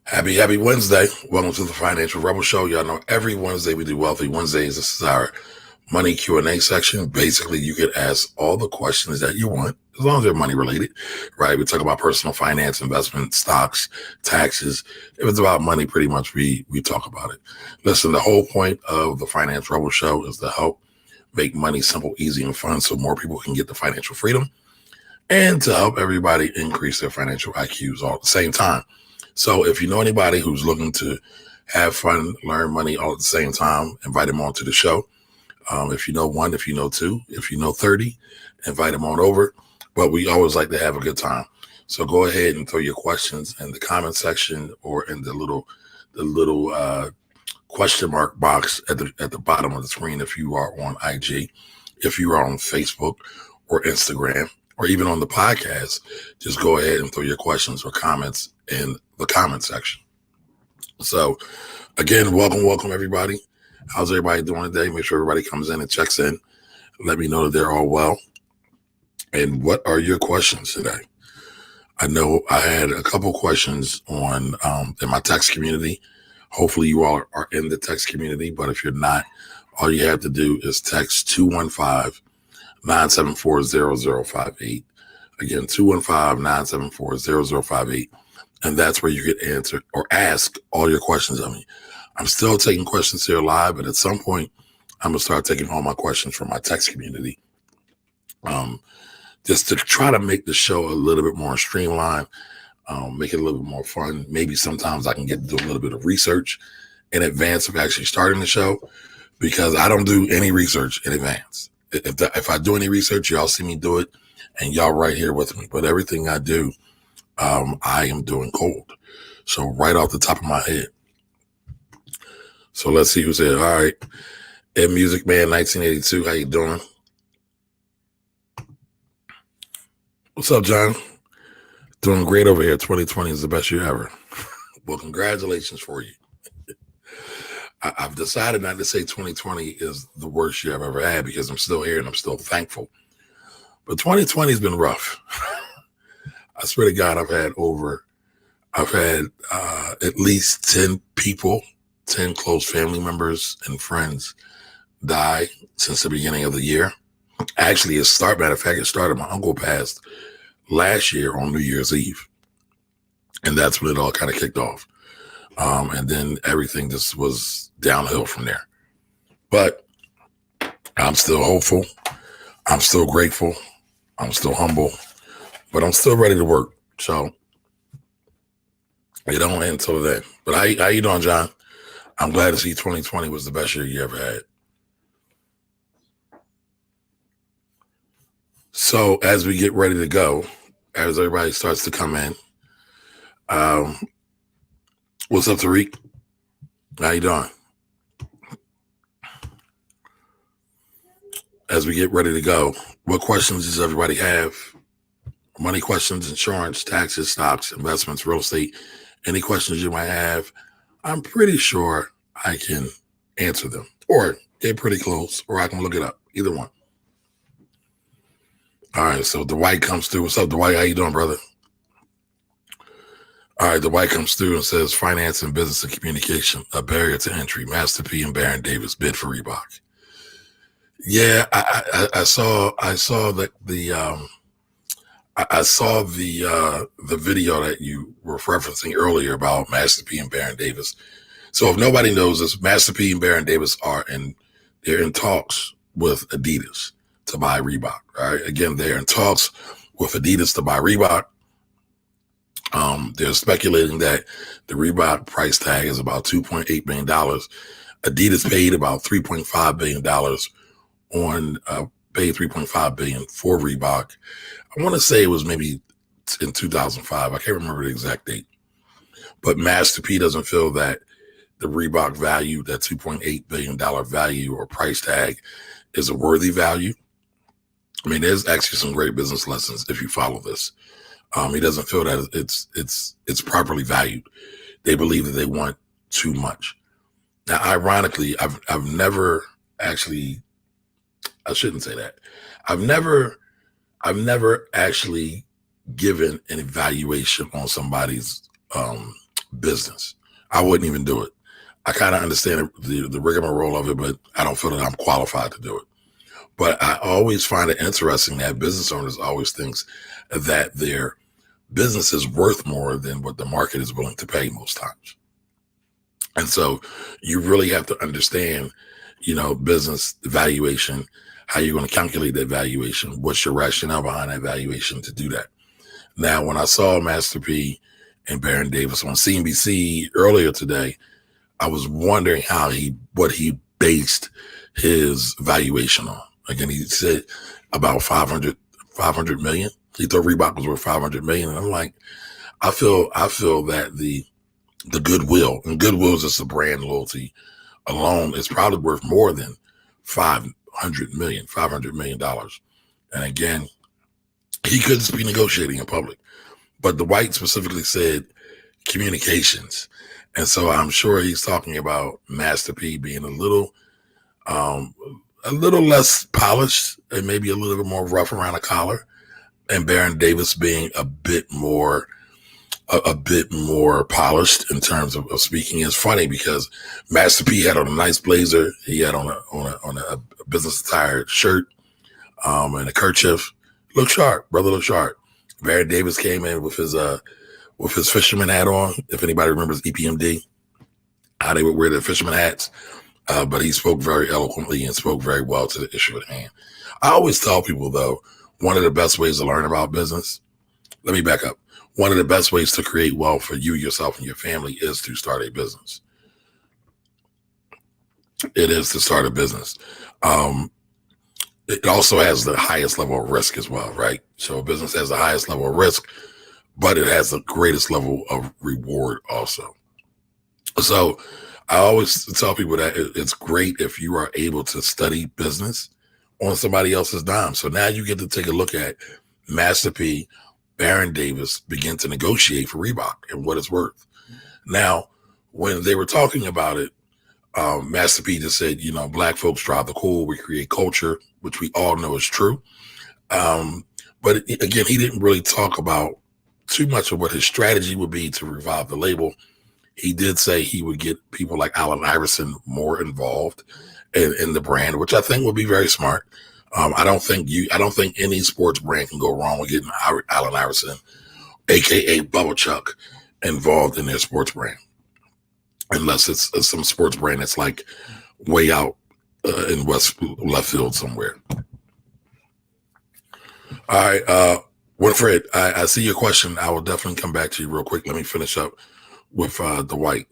Happy Wednesday. Welcome to the Financial Rebel Show. Y'all know every Wednesday we do Wealthy Wednesdays. This is our money Q&A section. Basically, you can ask all the questions that you want, as long as they're money related, right? We talk about personal finance, investment, stocks, taxes. If it's about money, pretty much we talk about it. Listen, the whole point of the Financial Rebel Show is to help make money simple, easy, and fun so more people can get the financial freedom and to help everybody increase their financial IQs all at the same time. So if you know anybody who's looking to have fun, learn money all at the same time, invite them on to the show. If you know one, if you know two, if you know 30, invite them on over. But we always like to have a good time. So go ahead and throw your questions in the comment section or in the little question mark box at the bottom of the screen if you are on IG, if you are on Facebook or Instagram, or even on the podcast. Just go ahead and throw your questions or comments in the comment section. So again, welcome everybody. How's everybody doing today? Make sure everybody comes in and checks in. Let me know that they're all well. And what are your questions today? I know I had a couple questions on in my text community. Hopefully you all are in the text community, but if you're not, all you have to do is text 215-974-0058. Again, 215-974-0058. And that's where you get answered or ask all your questions of me. I'm still taking questions here live, but at some point, I'm going to start taking all my questions from my text community. Just to try to make the show a little bit more streamlined, make it a little bit more fun. Maybe sometimes I can get to do a little bit of research in advance of actually starting the show, because I don't do any research in advance. If I do any research, y'all see me do it, and y'all right here with me. But everything I do, I am doing cold. So right off the top of my head. So let's see who's here. All right. Ed Music Man 1982. How you doing? What's up, John? Doing great over here. 2020 is the best year ever. Well, congratulations for you. I've decided not to say 2020 is the worst year I've ever had, because I'm still here and I'm still thankful. But 2020 has been rough. I swear to God, I've had at least 10 people, 10 close family members and friends die since the beginning of the year. Actually, it started, my uncle passed last year on New Year's Eve. And that's when it all kind of kicked off. And then everything just was downhill from there. But I'm still hopeful. I'm still grateful. I'm still humble. But I'm still ready to work. So it don't end until then. But how you doing, John? I'm glad to see 2020 was the best year you ever had. So as we get ready to go, as everybody starts to come in, what's up, Tariq? How you doing? As we get ready to go, what questions does everybody have? Money questions, insurance, taxes, stocks, investments, real estate, any questions you might have. I'm pretty sure I can answer them, or get pretty close, or I can look it up. Either one. All right, so Dwight comes through. What's up, Dwight? How you doing, brother? All right, Dwight comes through and says, finance and business and communication, a barrier to entry. Master P and Baron Davis bid for Reebok. Yeah, I saw that I saw the video that you were referencing earlier about Master P and Baron Davis. So if nobody knows this, Master P and Baron Davis they're in talks with Adidas to buy Reebok. Right? Again, they're in talks with Adidas to buy Reebok. They're speculating that the Reebok price tag is about $2.8 billion. Adidas paid about $3.5 billion paid $3.5 billion for Reebok. I want to say it was maybe in 2005. I can't remember the exact date. But Master P doesn't feel that the Reebok value, that $2.8 billion value or price tag, is a worthy value. I mean, there's actually some great business lessons if you follow this. He doesn't feel that it's properly valued. They believe that they want too much. Now, ironically, I've never actually, I shouldn't say that. I've never actually given an evaluation on somebody's business. I wouldn't even do it. I kind of understand the rigmarole of it, but I don't feel that I'm qualified to do it. But I always find it interesting that business owners always thinks that their business is worth more than what the market is willing to pay most times. And so you really have to understand, business valuation, how you're going to calculate that valuation, what's your rationale behind that valuation to do that. Now, when I saw Master P and Baron Davis on CNBC earlier today, I was wondering what he based his valuation on. Again, he said about 500 million. He thought Reebok was worth 500 million. And I'm like, I feel that the goodwill, and goodwill is just the brand loyalty alone, is probably worth more than $500 million. And again, he could just be negotiating in public. But Dwight specifically said communications. And so I'm sure he's talking about Master P being a little less polished and maybe a little bit more rough around the collar, and Baron Davis being a bit more polished in terms of speaking. It's funny because Master P had on a nice blazer. He had on a business attire shirt, and a kerchief. Look sharp, brother. Look sharp. Baron Davis came in with his fisherman hat on. If anybody remembers EPMD, how they would wear their fisherman hats. But he spoke very eloquently and spoke very well to the issue at hand. I always tell people, though, one of the best ways to learn about business, let me back up. One of the best ways to create wealth for you, yourself, and your family is to start a business. It is to start a business. It also has the highest level of risk as well, right? So a business has the highest level of risk, but it has the greatest level of reward also. So I always tell people that it's great if you are able to study business on somebody else's dime. So now you get to take a look at Master P, Baron Davis begin to negotiate for Reebok and what it's worth. Now, when they were talking about it, Master P just said, Black folks drive the cool, we create culture, which we all know is true. But again, he didn't really talk about too much of what his strategy would be to revive the label. He did say he would get people like Allen Iverson more involved in the brand, which I think would be very smart. I don't think any sports brand can go wrong with getting Allen Iverson, aka Bubba Chuck, involved in their sports brand, unless it's some sports brand that's like way out in left field somewhere. All right, Winfred, I see your question. I will definitely come back to you real quick. Let me finish up with Dwight.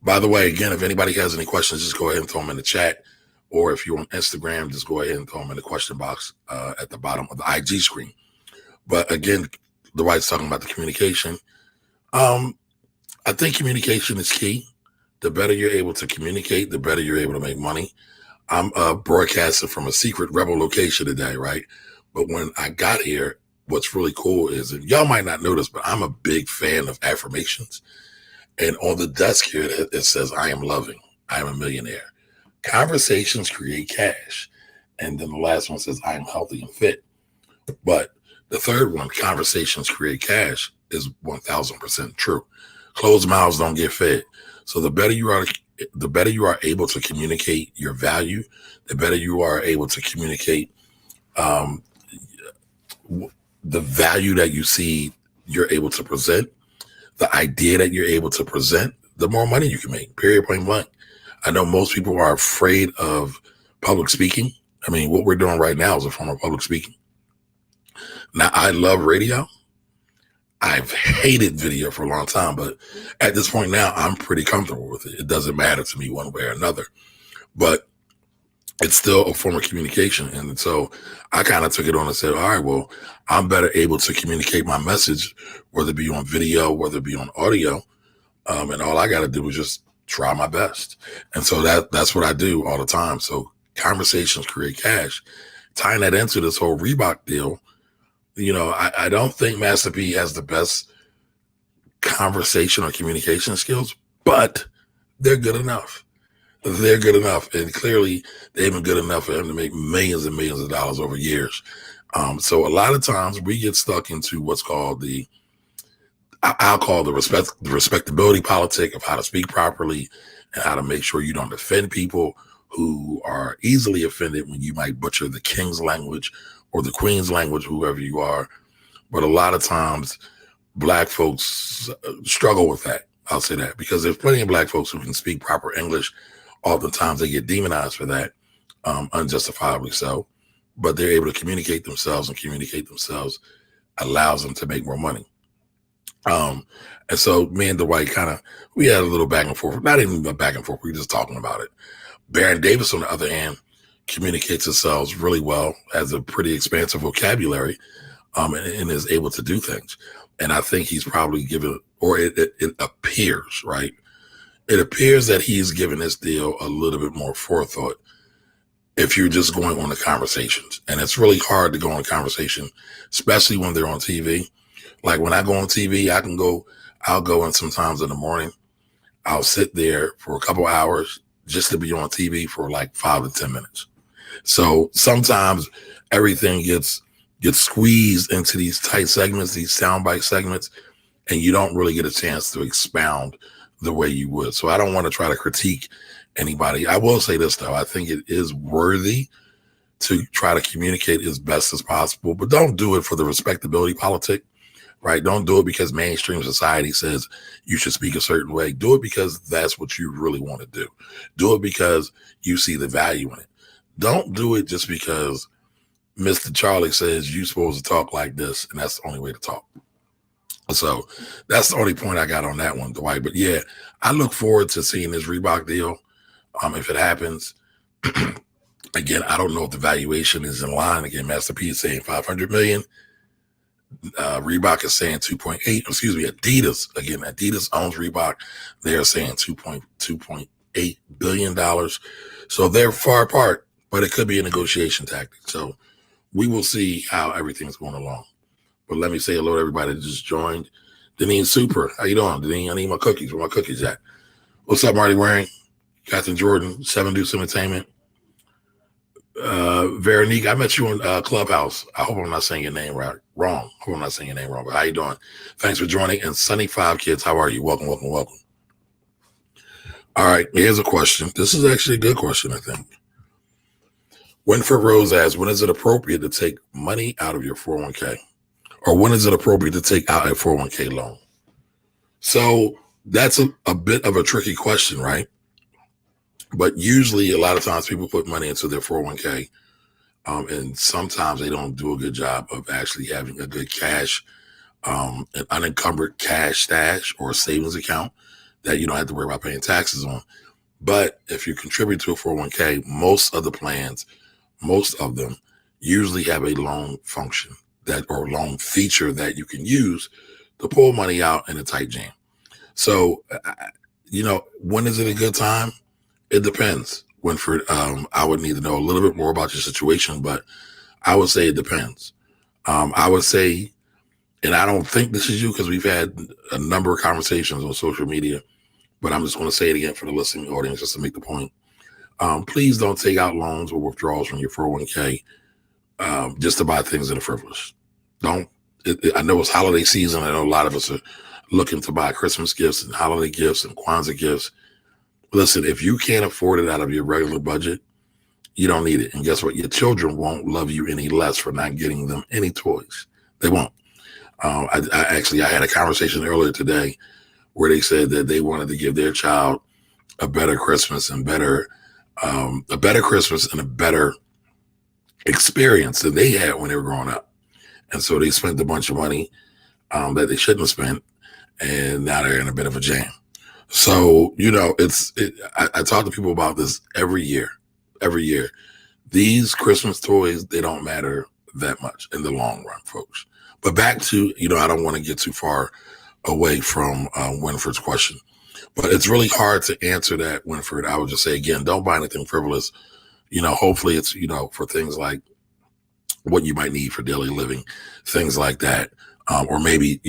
By the way, again, if anybody has any questions, just go ahead and throw them in the chat. Or if you're on Instagram, just go ahead and throw them in the question box at the bottom of the IG screen. But again, Dwight's talking about the communication. I think communication is key. The better you're able to communicate, the better you're able to make money. I'm broadcasting from a secret rebel location today, right? But when I got here, what's really cool is, and y'all might not notice, but I'm a big fan of affirmations. And on the desk here, it says, I am loving. I am a millionaire. Conversations create cash. And then the last one says, I am healthy and fit. But the third one, conversations create cash, is 1000% true. Closed mouths don't get fed. So the better you are able to communicate your value, the better you are able to communicate the value that you see you're able to present, the idea that you're able to present, the more money you can make, period, point blank. I know most people are afraid of public speaking. I mean, what we're doing right now is a form of public speaking. Now, I love radio. I've hated video for a long time, but at this point now, I'm pretty comfortable with it. It doesn't matter to me one way or another, but it's still a form of communication. And so I kind of took it on and said, all right, well, I'm better able to communicate my message, whether it be on video, whether it be on audio. And all I got to do is just try my best. And so that's what I do all the time. So conversations create cash. Tying that into this whole Reebok deal, I don't think Master P has the best conversation or communication skills, but they're good enough. They're good enough. And clearly they've been good enough for him to make millions and millions of dollars over years. So a lot of times we get stuck into what's called I'll call the respectability politic of how to speak properly and how to make sure you don't offend people who are easily offended when you might butcher the king's language or the queen's language, whoever you are. But a lot of times, Black folks struggle with that. I'll say that because there's plenty of Black folks who can speak proper English. Oftentimes they get demonized for that, unjustifiably so. But they're able to communicate themselves, and communicate themselves allows them to make more money. And so me and Dwight we had a little back and forth, not even a back and forth. We were just talking about it. Baron Davis, on the other hand, communicates himself really well, has a pretty expansive vocabulary, and is able to do things. And I think he's probably given, or it appears, right? It appears that he's given this deal a little bit more forethought if you're just going on the conversations. And it's really hard to go on a conversation, especially when they're on TV. Like when I go on TV, I'll go in sometimes in the morning. I'll sit there for a couple hours just to be on TV for like 5 to 10 minutes. So sometimes everything gets squeezed into these tight segments, these soundbite segments, and you don't really get a chance to expound the way you would. So I don't want to try to critique anybody. I will say this, though. I think it is worthy to try to communicate as best as possible, but don't do it for the respectability politic, right? Don't do it because mainstream society says you should speak a certain way. Do it because that's what you really want to do. Do it because you see the value in it. Don't do it just because Mr. Charlie says you're supposed to talk like this, and that's the only way to talk. So that's the only point I got on that one, Dwight. But yeah, I look forward to seeing this Reebok deal. If it happens, again, I don't know if the valuation is in line. Again, Master P is saying 500 million. Reebok is saying 2.8. Excuse me, Adidas. Again, Adidas owns Reebok. They are saying $2.8 billion. So they're far apart, but it could be a negotiation tactic. So we will see how everything's going along. But let me say hello to everybody that just joined. Deneen Super, how you doing? Deneen, I need my cookies. Where my cookies at? What's up, Marty Waring? Captain Jordan, 7 Deuce Entertainment. Veronique, I met you in Clubhouse. I hope I'm not saying your name wrong. I hope I'm not saying your name wrong, but how you doing? Thanks for joining. And Sunny 5 Kids, how are you? Welcome, welcome, welcome. All right, here's a question. This is actually a good question, I think. Winford Rose asks, when is it appropriate to take money out of your 401k? Or when is it appropriate to take out a 401k loan? So that's a bit of a tricky question, right? But usually a lot of times people put money into their 401k, and sometimes they don't do a good job of actually having a good cash, an unencumbered cash stash or a savings account that you don't have to worry about paying taxes on. But if you contribute to a 401k, most of the plans, most of them usually have a loan function or loan feature that you can use to pull money out in a tight jam. So, when is it a good time? It depends, Winford. I would need to know a little bit more about your situation, but I would say it depends. I would say, and I don't think this is you because we've had a number of conversations on social media, but I'm just going to say it again for the listening audience just to make the point. Please don't take out loans or withdrawals from your 401k just to buy things that are frivolous. I know it's holiday season. I know a lot of us are looking to buy Christmas gifts and holiday gifts and Kwanzaa gifts. Listen, if you can't afford it out of your regular budget, you don't need it. And guess what? Your children won't love you any less for not getting them any toys. They won't. I had a conversation earlier today where they said that they wanted to give their child a better Christmas and a better experience than they had when they were growing up. And so they spent a bunch of money that they shouldn't have spent, and now they're in a bit of a jam. So, I talk to people about this every year. These Christmas toys, they don't matter that much in the long run, folks. But back to, I don't want to get too far away from Winford's question, but it's really hard to answer that, Winford. I would just say, again, don't buy anything frivolous. Hopefully it's, for things like what you might need for daily living, things like that. Or maybe,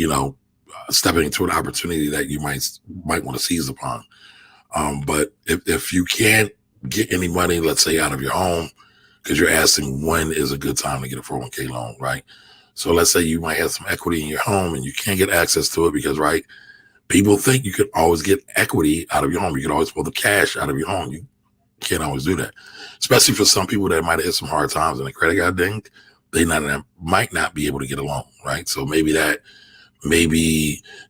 stepping into an opportunity that you might want to seize upon. But if you can't get any money, let's say out of your home, because you're asking when is a good time to get a 401k loan, right? So let's say you might have some equity in your home and you can't get access to it because, right, people think you could always get equity out of your home. You can always pull the cash out of your home. You can't always do that, especially for some people that might have hit some hard times and the credit got dinged. They might not be able to get a loan, right? So maybe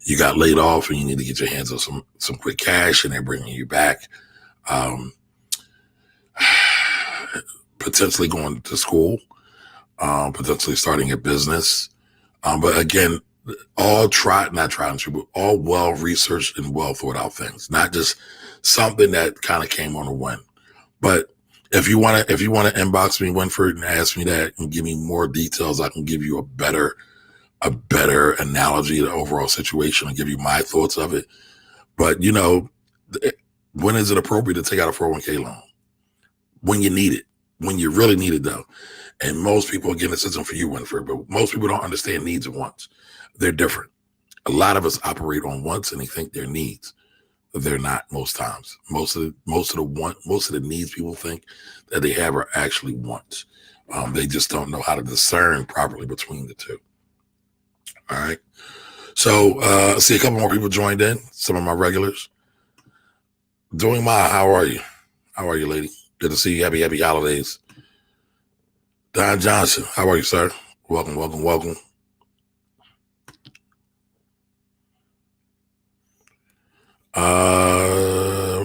you got laid off and you need to get your hands on some quick cash and they're bringing you back. Potentially going to school, potentially starting a business. But again, all well researched and well thought out things, not just something that kind of came on a whim. But if you want to inbox me, Winford, and ask me that and give me more details, I can give you a better analogy of the overall situation and give you my thoughts of it. But when is it appropriate to take out a 401k loan? When you need it, when you really need it, though. And most people, again, this isn't for you, Winford, but most people don't understand needs and wants. They're different. A lot of us operate on wants and they think they're needs. They're not most times. Most of the needs people think that they have are actually wants. They just don't know how to discern properly between the two. All right. So I see a couple more people joined in. Some of my regulars. Doing my, how are you? How are you, lady? Good to see you. Happy holidays. Don Johnson, how are you, sir? Welcome.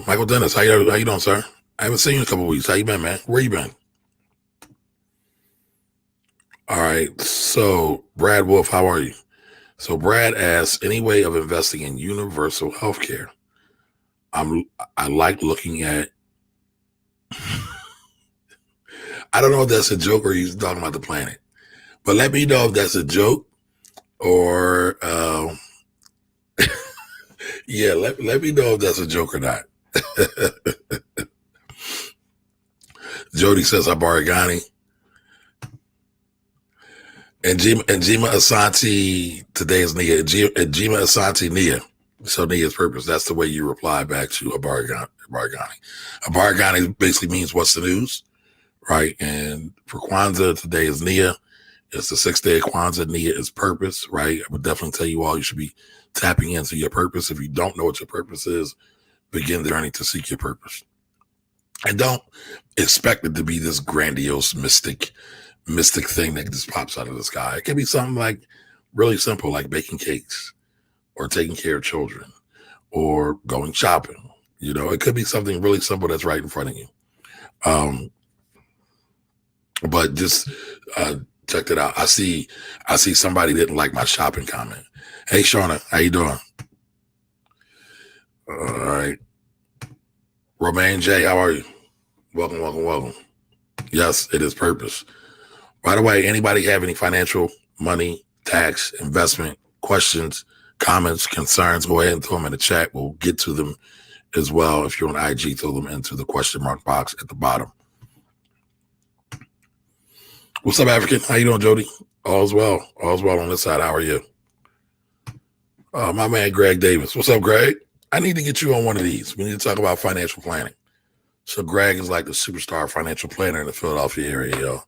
Michael Dennis, how you doing, sir? I haven't seen you in a couple of weeks. How you been, man? Where you been? All right. So Brad Wolf, how are you? So Brad asks, any way of investing in universal healthcare? I like looking at. I don't know if that's a joke or he's talking about the planet, but let me know if that's a joke or yeah, let me know if that's a joke or not. Jody says Abarigani. And Jima Asante, today is Nia. Jima Asante Nia. So Nia's purpose. That's the way you reply back to Abarigani. Abarigani basically means what's the news, right? And for Kwanzaa, today is Nia. It's the 6th day of Kwanzaa. Nia is purpose, right? I would definitely tell you all you should be tapping into your purpose. If you don't know what your purpose is, begin the journey to seek your purpose. And don't expect it to be this grandiose, mystic thing that just pops out of the sky. It can be something like really simple, like baking cakes or taking care of children or going shopping. It could be something really simple that's right in front of you. But just check it out. I see somebody didn't like my shopping comment. Hey, Shauna, how you doing? All right. Romaine J, how are you? Welcome. Yes, it is purpose. By the way, anybody have any financial, money, tax, investment questions, comments, concerns, go ahead and throw them in the chat. We'll get to them as well. If you're on IG, throw them into the question mark box at the bottom. What's up, African? How you doing, Jody? All's well on this side. How are you? My man, Greg Davis. What's up, Greg? I need to get you on one of these. We need to talk about financial planning. So Greg is like the superstar financial planner in the Philadelphia area, yo.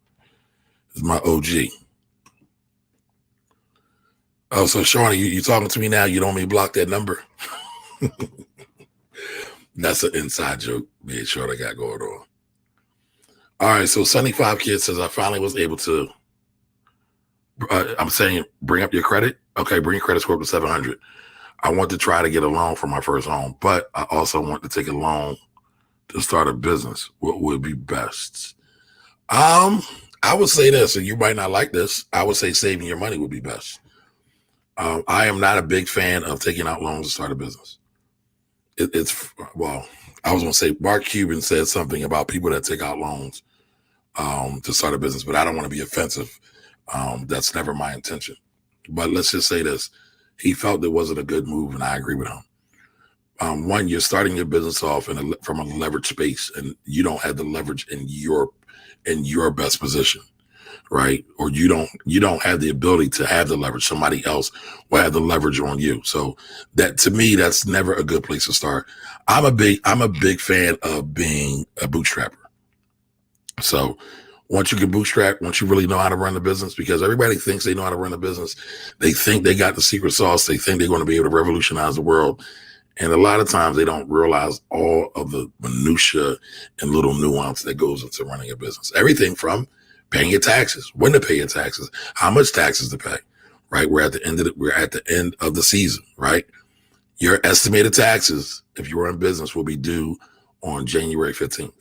He's my OG. Oh, so Shawnee, you talking to me now? You don't want me to block that number? That's an inside joke me and Shorty got going on. All right, so Sunny5 Kid says, I finally was able to, I'm saying, bring up your credit. Okay, bring your credit score up to 700. I want to try to get a loan for my first home, but I also want to take a loan to start a business. What would be best? I would say this, and you might not like this. I would say saving your money would be best. I am not a big fan of taking out loans to start a business. I was going to say Mark Cuban said something about people that take out loans to start a business, but I don't want to be offensive. That's never my intention. But let's just say this. He felt it wasn't a good move, and I agree with him. One, you're starting your business off from a leverage space, and you don't have the leverage in your best position, right? Or you don't have the ability to have the leverage. Somebody else will have the leverage on you. So that, to me, that's never a good place to start. I'm a big fan of being a bootstrapper. So Once you can bootstrap, once you really know how to run the business, because everybody thinks they know how to run a business. They think they got the secret sauce. They think they're going to be able to revolutionize the world. And a lot of times they don't realize all of the minutia and little nuance that goes into running a business. Everything from paying your taxes, when to pay your taxes, how much taxes to pay, right? We're at the end of the season, right? Your estimated taxes, if you're in business, will be due on January 15th,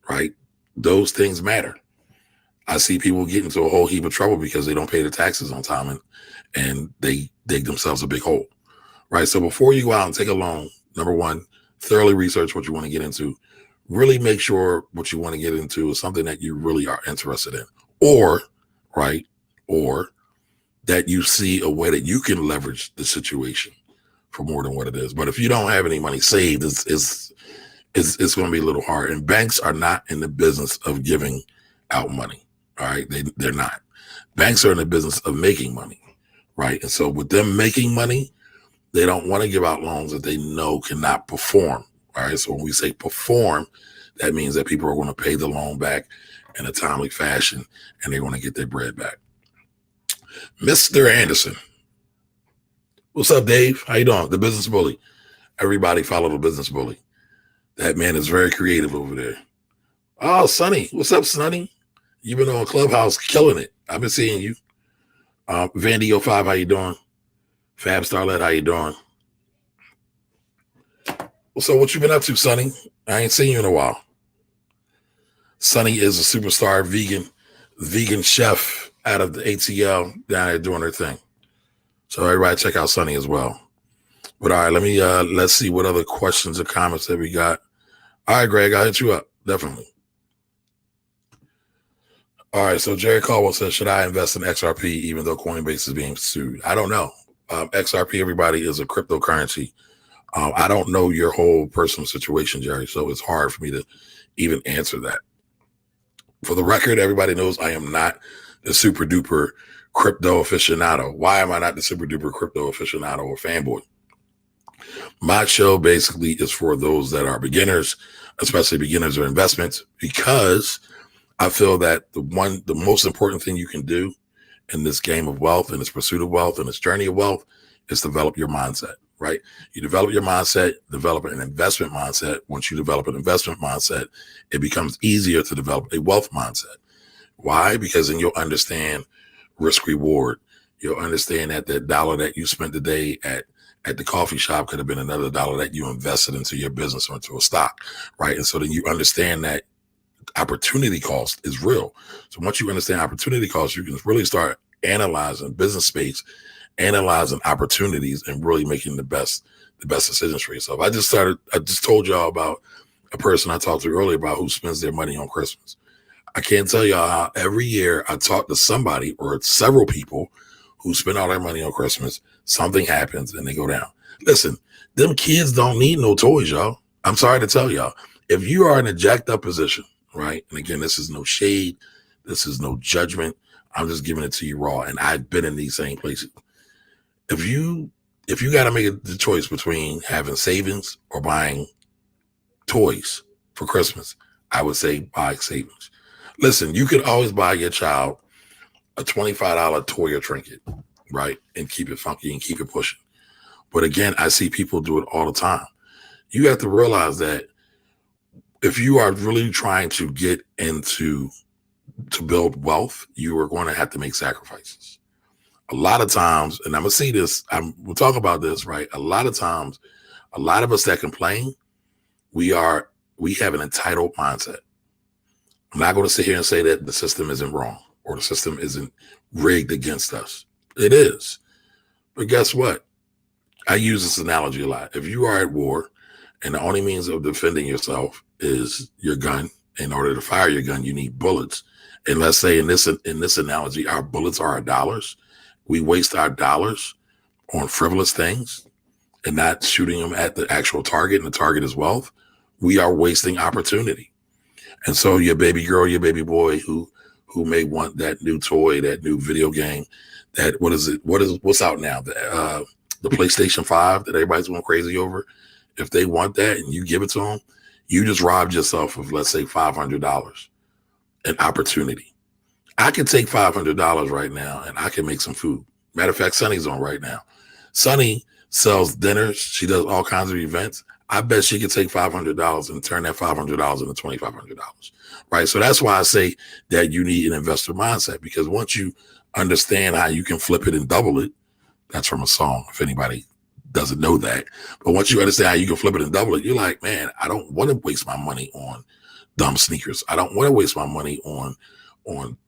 right? Those things matter. I see people get into a whole heap of trouble because they don't pay the taxes on time and they dig themselves a big hole, right? So before you go out and take a loan, number one, thoroughly research what you want to get into. Really make sure what you want to get into is something that you really are interested in, or that you see a way that you can leverage the situation for more than what it is. But if you don't have any money saved, it's going to be a little hard. And banks are not in the business of giving out money. All right. They're not. Banks are in the business of making money. Right. And so with them making money, they don't want to give out loans that they know cannot perform. All right. So when we say perform, that means that people are going to pay the loan back in a timely fashion and they're going to get their bread back. Mr. Anderson. What's up, Dave? How you doing? The Business Bully. Everybody follow the Business Bully. That man is very creative over there. Oh, Sonny. What's up, Sonny? You've been on Clubhouse killing it. I've been seeing you. Vandy05, how you doing? Fab Starlet, how you doing? So what you been up to, Sonny? I ain't seen you in a while. Sonny is a superstar vegan chef out of the ATL down there doing her thing. So everybody check out Sonny as well. But all right, let's see what other questions or comments that we got. All right, Greg, I'll hit you up. Definitely. All right, so Jerry Caldwell says, should I invest in XRP even though Coinbase is being sued? I don't know. XRP, everybody, is a cryptocurrency. I don't know your whole personal situation, Jerry, so it's hard for me to even answer that. For the record, everybody knows I am not the super duper crypto aficionado. Why am I not the super duper crypto aficionado or fanboy? My show basically is for those that are beginners, especially beginners of investments, because I feel that the most important thing you can do in this game of wealth, in this pursuit of wealth, in this journey of wealth, is develop your mindset, right? You develop your mindset, develop an investment mindset. Once you develop an investment mindset, it becomes easier to develop a wealth mindset. Why? Because then you'll understand risk reward. You'll understand that the dollar that you spent today at the coffee shop could have been another dollar that you invested into your business or into a stock, right? And so then you understand that opportunity cost is real. So once you understand opportunity cost, you can really start analyzing business space, analyzing opportunities, and really making the best decisions for yourself. I just told y'all about a person I talked to earlier about who spends their money on Christmas. I can't tell y'all how every year I talk to somebody or several people who spend all their money on Christmas, something happens and they go down. Listen, them kids don't need no toys, y'all. I'm sorry to tell y'all. If you are in a jacked up position, right? And again, this is no shade. This is no judgment. I'm just giving it to you raw. And I've been in these same places. If you got to make the choice between having savings or buying toys for Christmas, I would say buy savings. Listen, you could always buy your child a $25 toy or trinket, right? And keep it funky and keep it pushing. But again, I see people do it all the time. You have to realize that if you are really trying to get into to build wealth, you are going to have to make sacrifices. A lot of times, and I'm going to see this, we'll talk about this, right? A lot of times, a lot of us that complain, we have an entitled mindset. I'm not going to sit here and say that the system isn't wrong or the system isn't rigged against us. It is. But guess what? I use this analogy a lot. If you are at war and the only means of defending yourself is your gun, in order to fire your gun, you need bullets. And let's say in this analogy, our bullets are our dollars. We waste our dollars on frivolous things and not shooting them at the actual target, and the target is wealth. We are wasting opportunity. And so your baby girl, your baby boy who may want that new toy, that new video game, that what's out now? The PlayStation 5 that everybody's going crazy over. If they want that and you give it to them, you just robbed yourself of, let's say, $500 an opportunity. I can take $500 right now and I can make some food. Matter of fact, Sunny's on right now. Sunny sells dinners. She does all kinds of events. I bet she could take $500 and turn that $500 into $2,500. Right. So that's why I say that you need an investor mindset, because once you understand how you can flip it and double it, that's from a song, if anybody doesn't know that. But once you understand how you can flip it and double it, you're like, man, I don't want to waste my money on dumb sneakers. I don't want to waste my money on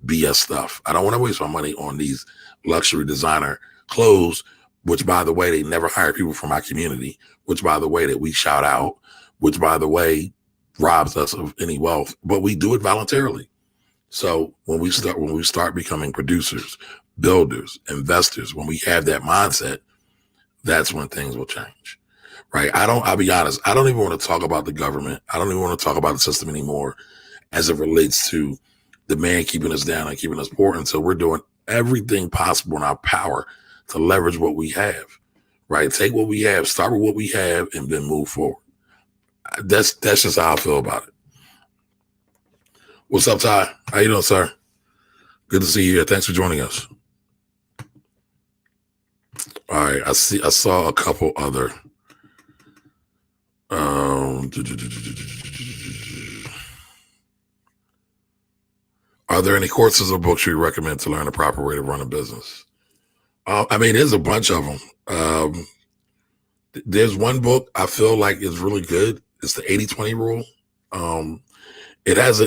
BS stuff. I don't want to waste my money on these luxury designer clothes, which, by the way, they never hire people from my community, which, by the way, that we shout out, which, by the way, robs us of any wealth, but we do it voluntarily. So when we start becoming producers, builders, investors, when we have that mindset, that's when things will change. Right. I'll be honest. I don't even want to talk about the government. I don't even want to talk about the system anymore as it relates to the man keeping us down and keeping us poor until we're doing everything possible in our power to leverage what we have. Right. Take what we have, start with what we have, and then move forward. That's just how I feel about it. What's up, Ty? How you doing, sir? Good to see you here. Thanks for joining us. All right. I saw a couple other. Are there any courses or books you recommend to learn the proper way to run a business? I mean, there's a bunch of them. There's one book I feel like is really good. It's the 80-20 rule. It has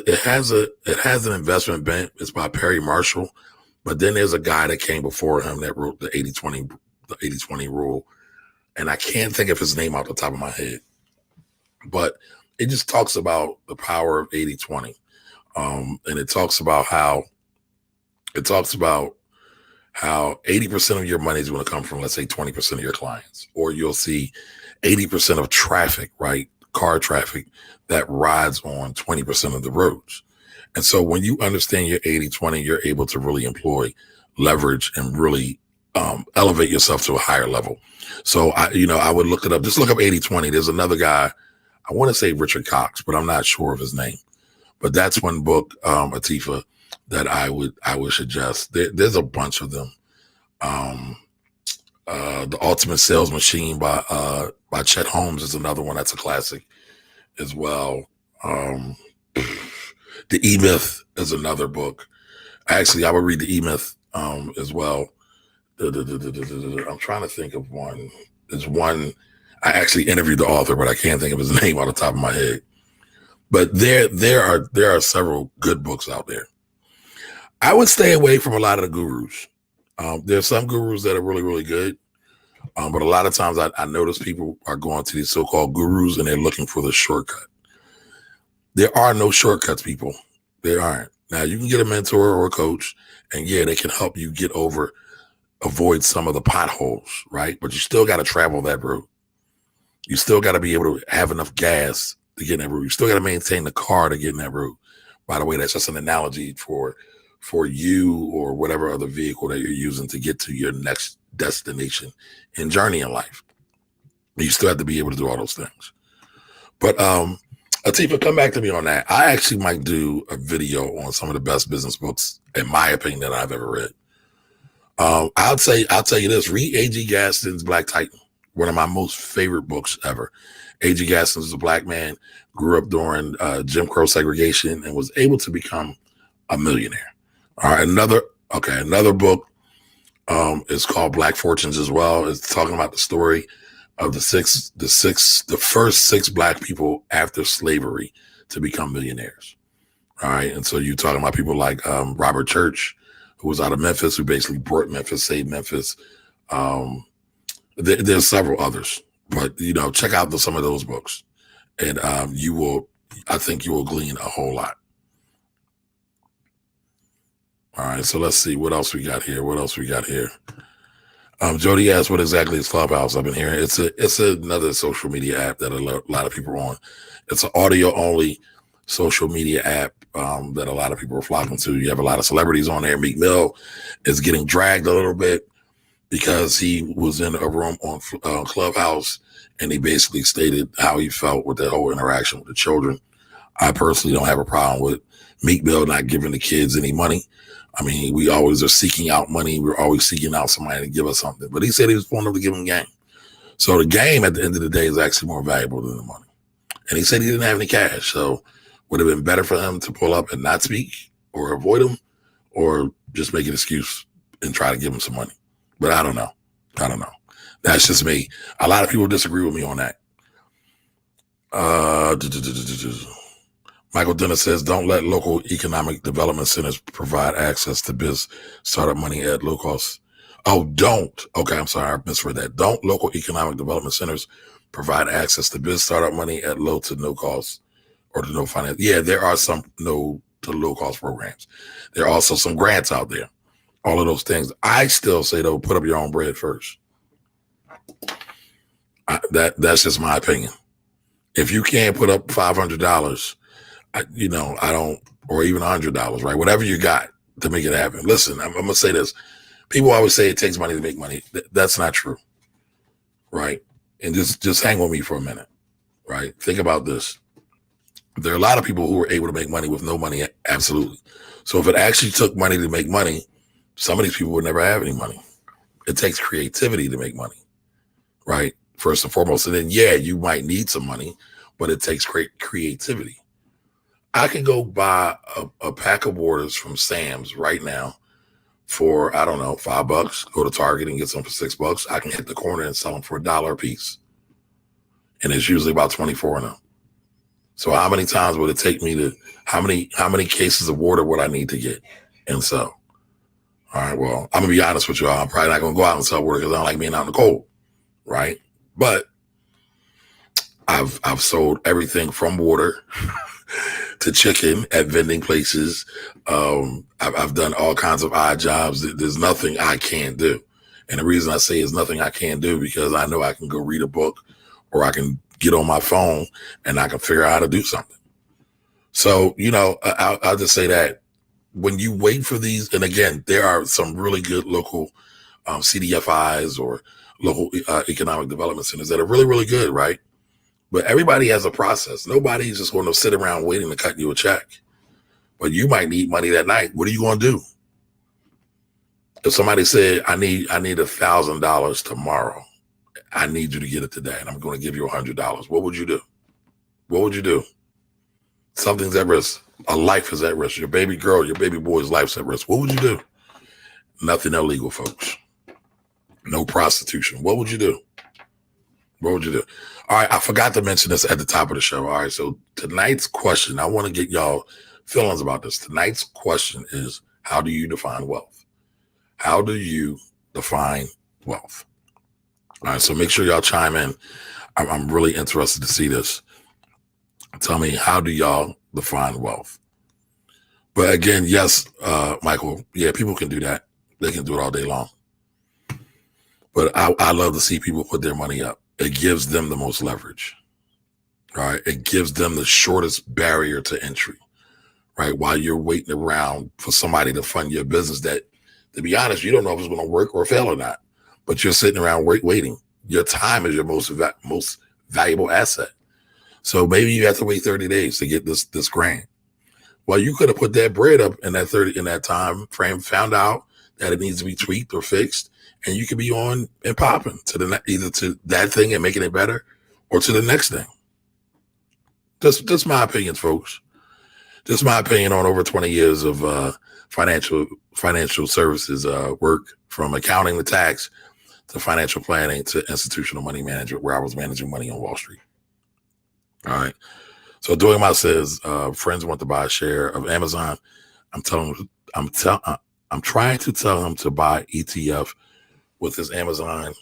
an investment bent. It's by Perry Marshall, but then there's a guy that came before him that wrote the 80-20 rule, and I can't think of his name off the top of my head, but it just talks about the power of 80-20. And it talks about how 80% of your money is going to come from, let's say, 20% of your clients, or you'll see 80% of traffic, right? Car traffic that rides on 20% of the roads. And so when you understand your 80-20, you're able to really employ leverage and really elevate yourself to a higher level. So I would look it up. Just look up 80-20. There's another guy, I want to say Richard Cox, but I'm not sure of his name. But that's one book, Atifa, that I would suggest. There's a bunch of them. The Ultimate Sales Machine by Chet Holmes is another one that's a classic as well. The E-Myth is another book. Actually, I would read the E-Myth as well. I'm trying to think of one. There's one, I actually interviewed the author, but I can't think of his name off the top of my head. But there are several good books out there. I would stay away from a lot of the gurus. There's some gurus that are really, really good. But a lot of times I notice people are going to these so-called gurus and they're looking for the shortcut. There are no shortcuts, people. There aren't. Now, you can get a mentor or a coach, and yeah, they can help you avoid some of the potholes, right? But you still got to travel that route. You still got to be able to have enough gas to get in that route. You still got to maintain the car to get in that route. By the way, that's just an analogy for you or whatever other vehicle that you're using to get to your next destination and journey in life. You still have to be able to do all those things. But Atifa, come back to me on that. I actually might do a video on some of the best business books, in my opinion, that I've ever read. I'll tell you this: read A.G. Gaston's Black Titan, one of my most favorite books ever. A.G. Gaston is a Black man, grew up during Jim Crow segregation, and was able to become a millionaire. All right, another book is called Black Fortunes as well. It's talking about the story of the first six Black people after slavery to become millionaires. All right, and so you're talking about people like Robert Church, who was out of Memphis, who basically brought Memphis, saved Memphis. There's several others, but check out some of those books, and I think you will glean a whole lot. All right, so let's see what else we got here. Jody asked, "What exactly is Clubhouse?" I've been hearing it's another social media app that a lot of people are on. It's an audio only social media app that a lot of people are flocking to. You have a lot of celebrities on there. Meek Mill is getting dragged a little bit because he was in a room on Clubhouse and he basically stated how he felt with that whole interaction with the children. I personally don't have a problem with Meek Mill not giving the kids any money. I mean, we always are seeking out money. We're always seeking out somebody to give us something. But he said he was pulling up to give him game. So the game at the end of the day is actually more valuable than the money. And he said he didn't have any cash. So would it have been better for him to pull up and not speak or avoid him or just make an excuse and try to give him some money? But I don't know. That's just me. A lot of people disagree with me on that. Michael Dennis says, don't let local economic development centers provide access to biz startup money at low cost. Oh, don't. Okay, I'm sorry. I misread that. Don't local economic development centers provide access to biz startup money at low to no cost or to no finance. Yeah, there are some no to low cost programs. There are also some grants out there. All of those things. I still say, though, put up your own bread first. That's just my opinion. If you can't put up $500, I don't, or even $100, right? Whatever you got to make it happen. Listen, I'm going to say this. People always say it takes money to make money. That's not true, right? And just hang with me for a minute, right? Think about this. There are a lot of people who were able to make money with no money, absolutely. So if it actually took money to make money, some of these people would never have any money. It takes creativity to make money, right? First and foremost. And then, yeah, you might need some money, but it takes great creativity. I can go buy a pack of waters from Sam's right now for, I don't know, $5, go to Target and get some for $6. I can hit the corner and sell them for $1 a piece. And it's usually about 24 of them. So how many times would it take me to, how many cases of water would I need to get and sell? All right, well, I'm going to be honest with y'all. I'm probably not going to go out and sell water because I don't like being out in the cold, right? But I've sold everything from water to chicken at vending places. I've done all kinds of odd jobs. There's nothing I can't do. And the reason I say it's nothing I can't do because I know I can go read a book or I can get on my phone and I can figure out how to do something. So, I'll just say that when you wait for these, and again, there are some really good local CDFIs or local economic development centers that are really, really good, right? But everybody has a process. Nobody's just going to sit around waiting to cut you a check. But you might need money that night. What are you going to do? If somebody said, I need $1,000 tomorrow, I need you to get it today, and I'm going to give you $100. What would you do? What would you do? Something's at risk. A life is at risk. Your baby girl, your baby boy's life's at risk. What would you do? Nothing illegal, folks. No prostitution. What would you do? What would you do? All right, I forgot to mention this at the top of the show. All right, so tonight's question, I want to get y'all feelings about this. Tonight's question is, how do you define wealth? How do you define wealth? All right, so make sure y'all chime in. I'm really interested to see this. Tell me, how do y'all define wealth? But again, yes, Michael, yeah, people can do that. They can do it all day long. But I love to see people put their money up. It gives them the most leverage, right? It gives them the shortest barrier to entry, right? While you're waiting around for somebody to fund your business that, to be honest, you don't know if it's going to work or fail or not, but you're sitting around waiting. Your time is your most valuable asset. So maybe you have to wait 30 days to get this grant. Well, you could have put that bread up in that time frame, found out that it needs to be tweaked or fixed, and you could be on and popping to either to that thing and making it better or to the next thing. Just my opinion, folks. Just my opinion on over 20 years of financial services work, from accounting to tax to financial planning to institutional money management, where I was managing money on Wall Street. All right. So Doing Mouse says, friends want to buy a share of Amazon. I'm trying to tell him to buy ETF with his Amazon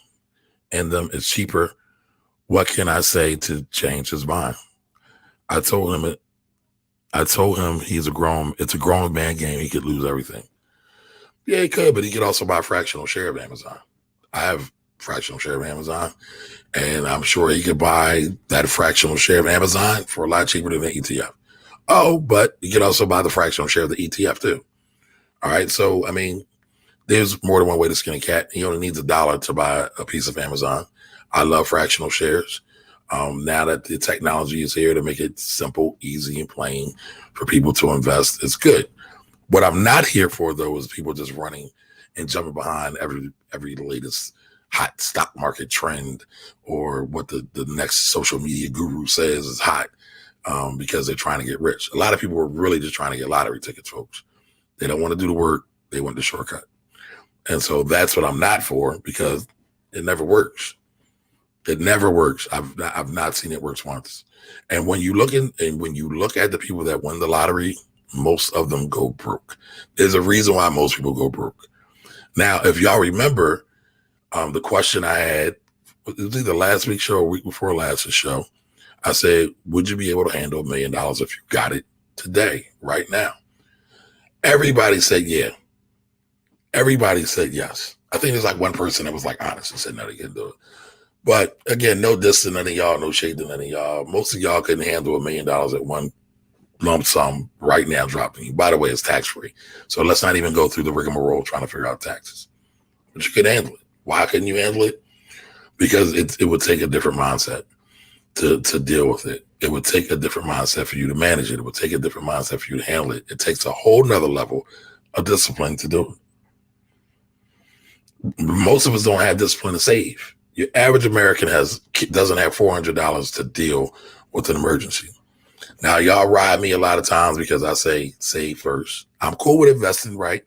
in them. It's cheaper. What can I say to change his mind? I told him it's a grown man game. He could lose everything. Yeah, he could, but he could also buy a fractional share of Amazon. I have a fractional share of Amazon, and I'm sure he could buy that fractional share of Amazon for a lot cheaper than the ETF. Oh, but you could also buy the fractional share of the ETF too. All right. So, I mean, there's more than one way to skin a cat. He only needs $1 to buy a piece of Amazon. I love fractional shares. Now that the technology is here to make it simple, easy, and plain for people to invest, it's good. What I'm not here for, though, is people just running and jumping behind every latest hot stock market trend or what the next social media guru says is hot because they're trying to get rich. A lot of people are really just trying to get lottery tickets, folks. They don't want to do the work. They want the shortcut. And so that's what I'm not for, because it never works. It never works. I've not seen it work once. And when you look at the people that win the lottery, most of them go broke. There's a reason why most people go broke. Now, if y'all remember, the question I had, it was either last week's show or week before last show, I said, would you be able to handle $1 million if you got it today, right now? Everybody said yeah. Everybody said yes. I think there's like one person that was like honest and said no, they couldn't do it. But again, no diss to none of y'all, no shade to none of y'all. Most of y'all couldn't handle $1 million at one lump sum right now dropping. By the way, it's tax-free. So let's not even go through the rigmarole trying to figure out taxes. But you could handle it. Why couldn't you handle it? Because it would take a different mindset to deal with it. It would take a different mindset for you to manage it. It would take a different mindset for you to handle it. It takes a whole nother level of discipline to do it. Most of us don't have discipline to save. Your average American doesn't have $400 to deal with an emergency. Now, y'all ride me a lot of times because I say save first. I'm cool with investing, right?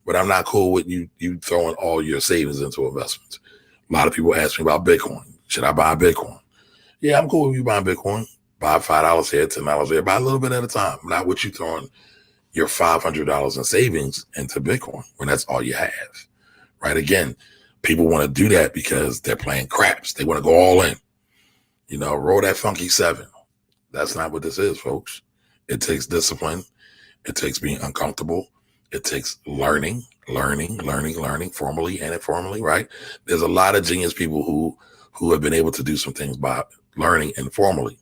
But I'm not cool with you throwing all your savings into investments. A lot of people ask me about Bitcoin. Should I buy Bitcoin? Yeah, I'm cool with you buying Bitcoin. Buy $5 here, $10 here. Buy a little bit at a time. Not with you throwing your $500 in savings into Bitcoin when that's all you have, right? Again, people want to do that because they're playing craps. They want to go all in. Roll that funky 7. That's not what this is, folks. It takes discipline. It takes being uncomfortable. It takes learning, formally and informally, right? There's a lot of genius people who have been able to do some things by learning informally.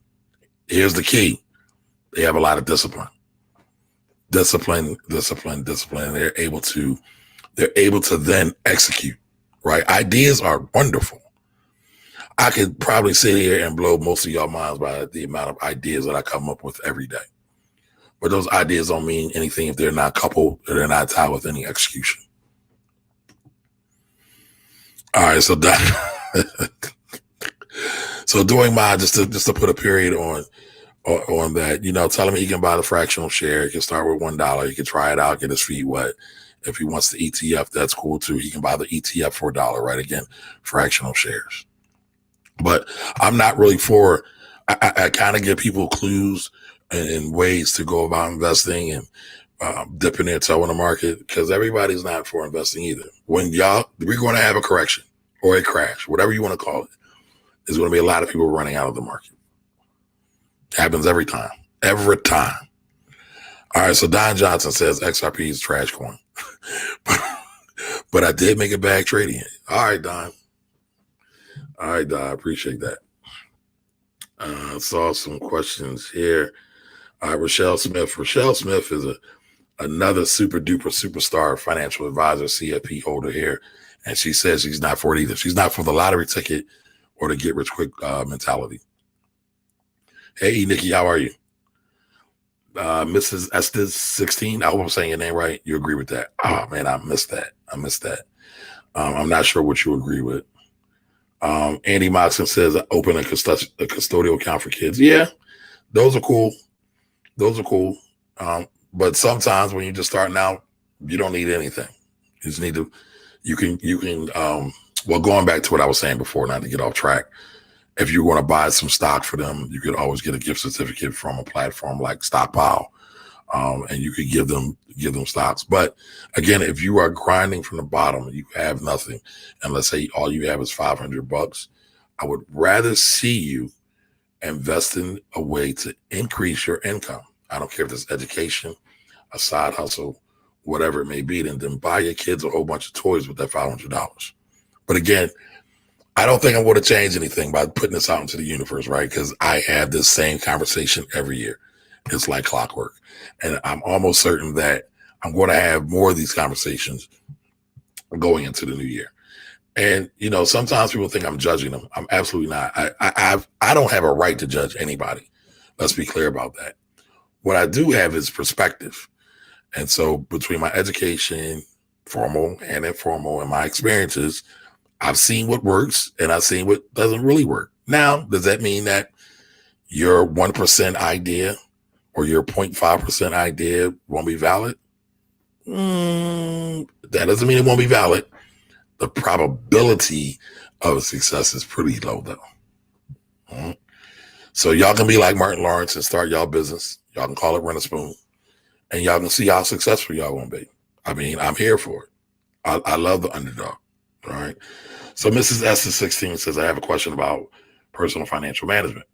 Here's the key. They have a lot of discipline. Discipline. They're able to then execute, right? Ideas are wonderful. I could probably sit here and blow most of y'all minds by the amount of ideas that I come up with every day. But those ideas don't mean anything if they're not coupled or they're not tied with any execution. All right, so so doing mine, just to put a period on that, tell him he can buy the fractional share. He can start with $1. He can try it out, get his feet wet. If he wants the ETF, that's cool too. He can buy the ETF for $1, right? Again, fractional shares. But I'm not really for, I kind of give people clues and ways to go about investing and dipping their toe in the market, because everybody's not for investing either. We're going to have a correction or a crash, whatever you want to call it. There's going to be a lot of people running out of the market. Happens every time. Every time. All right, so Don Johnson says XRP is trash coin. but I did make a bag trading it. All right, Don. I appreciate that. Saw some questions here. Rochelle Smith. Rochelle Smith is another super duper superstar financial advisor, CFP holder here. And she says she's not for it either. She's not for the lottery ticket or the get rich quick mentality. Hey, Nikki, how are you? Mrs. Estes 16. I hope I'm saying your name right. You agree with that? Oh man, I missed that. I'm not sure what you agree with. Andy Moxon says open a custodial account for kids. Yeah, those are cool. But sometimes when you're just starting out, you don't need anything. You just need to, you can, well, going back to what I was saying before, not to get off track. If you want to buy some stock for them, you could always get a gift certificate from a platform like Stockpile. And you could give them stocks. But again, if you are grinding from the bottom, you have nothing, and let's say all you have is $500, I would rather see you invest in a way to increase your income. I don't care if it's education, a side hustle, whatever it may be, then buy your kids a whole bunch of toys with that $500. But again, I don't think I'm going to change anything by putting this out into the universe, right? Because I have this same conversation every year. It's like clockwork. And I'm almost certain that I'm going to have more of these conversations going into the new year. And, sometimes people think I'm judging them. I'm absolutely not. I don't have a right to judge anybody. Let's be clear about that. What I do have is perspective. And so between my education, formal and informal, and my experiences, I've seen what works and I've seen what doesn't really work. Now, does that mean that your 1% idea or your 0.5% idea won't be valid? That doesn't mean it won't be valid. The probability of success is pretty low, though. So y'all can be like Martin Lawrence and start y'all business. Y'all can call it Rent a Spoon, and y'all can see how successful y'all gonna be. I mean, I'm here for it. I love the underdog. All right. So Mrs. S16 says, I have a question about personal financial management.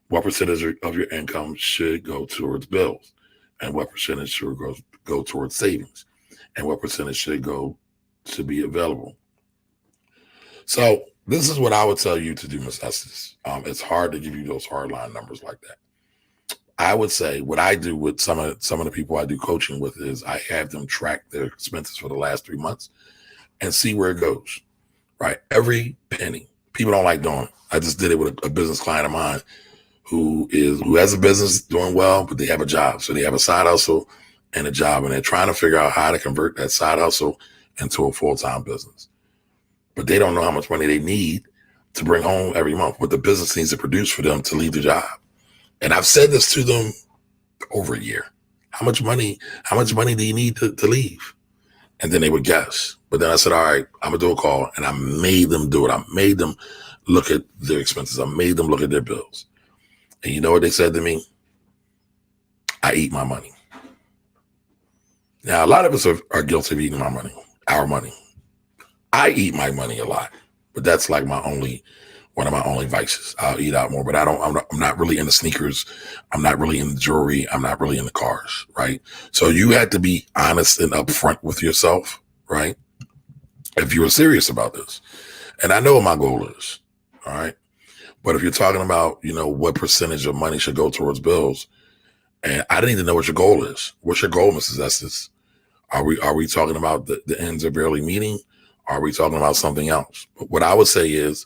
What percentage of your income should go towards bills? And what percentage should go towards savings? And what percentage should be available? So this is what I would tell you to do, Ms. Estes. It's hard to give you those hardline numbers like that. I would say what I do with some of the people I do coaching with is I have them track their expenses for the last 3 months and see where it goes. Right, every penny. People don't like doing it. I just did it with a business client of mine who has a business doing well, but they have a job. So they have a side hustle and a job, and they're trying to figure out how to convert that side hustle into a full-time business. But they don't know how much money they need to bring home every month, what the business needs to produce for them to leave the job. And I've said this to them over a year. How much money do you need to leave? And then they would guess. But then I said, all right, I'm going to do a call. And I made them do it. I made them look at their expenses. I made them look at their bills. And you know what they said to me? I eat my money. Now, a lot of us are guilty of eating my money, our money. I eat my money a lot, but that's like one of my only vices. I'll eat out more, but I'm not really into sneakers. I'm not really into jewelry. I'm not really into cars, right? So you had to be honest and upfront with yourself, right? If you were serious about this. And I know what my goal is, all right? But if you're talking about, what percentage of money should go towards bills, and I didn't even know what your goal is. What's your goal, Mrs. Estes? Are we talking about the ends are barely meeting? Are we talking about something else? But what I would say is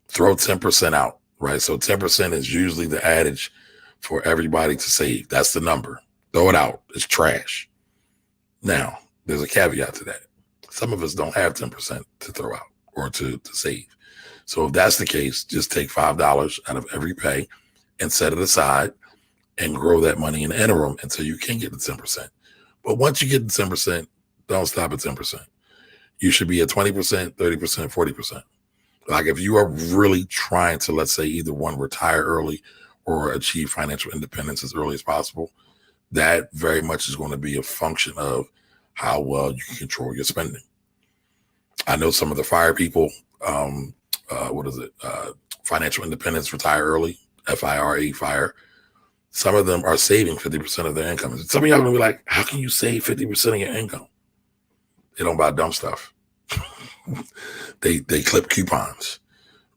throw 10% out, right? So 10% is usually the adage for everybody to save. That's the number. Throw it out. It's trash. Now, there's a caveat to that. Some of us don't have 10% to throw out or to save. So if that's the case, just take $5 out of every pay and set it aside and grow that money in the interim until you can get the 10%. But once you get the 10%, don't stop at 10%. You should be at 20%, 30%, 40%. Like if you are really trying to, let's say, either one, retire early or achieve financial independence as early as possible, that very much is going to be a function of how well you can control your spending. I know some of the FIRE people, financial independence, retire early, FIRE, FIRE. Some of them are saving 50% of their income. Some of y'all are going to be like, how can you save 50% of your income? They don't buy dumb stuff. They clip coupons,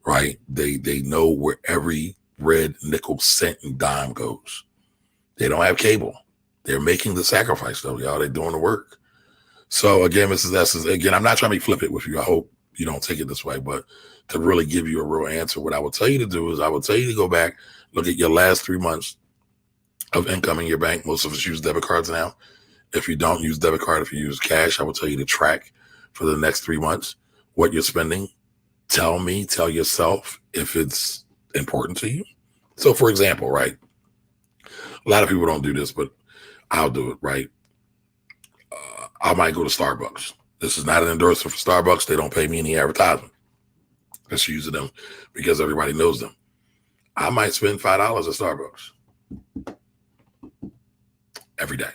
right? They know where every red, nickel, cent, and dime goes. They don't have cable. They're making the sacrifice, though, y'all. They're doing the work. So again, Mrs. S, I'm not trying to be flippant with you. I hope you don't take it this way, but to really give you a real answer, what I would tell you to do is I would tell you to go back, look at your last 3 months of income in your bank. Most of us use debit cards now. If you don't use debit card, if you use cash, I would tell you to track for the next 3 months what you're spending. Tell yourself if it's important to you. So for example, right? A lot of people don't do this, but I'll do it, right? I might go to Starbucks. This is not an endorsement for Starbucks. They don't pay me any advertisement. Just using them because everybody knows them. I might spend $5 at Starbucks every day.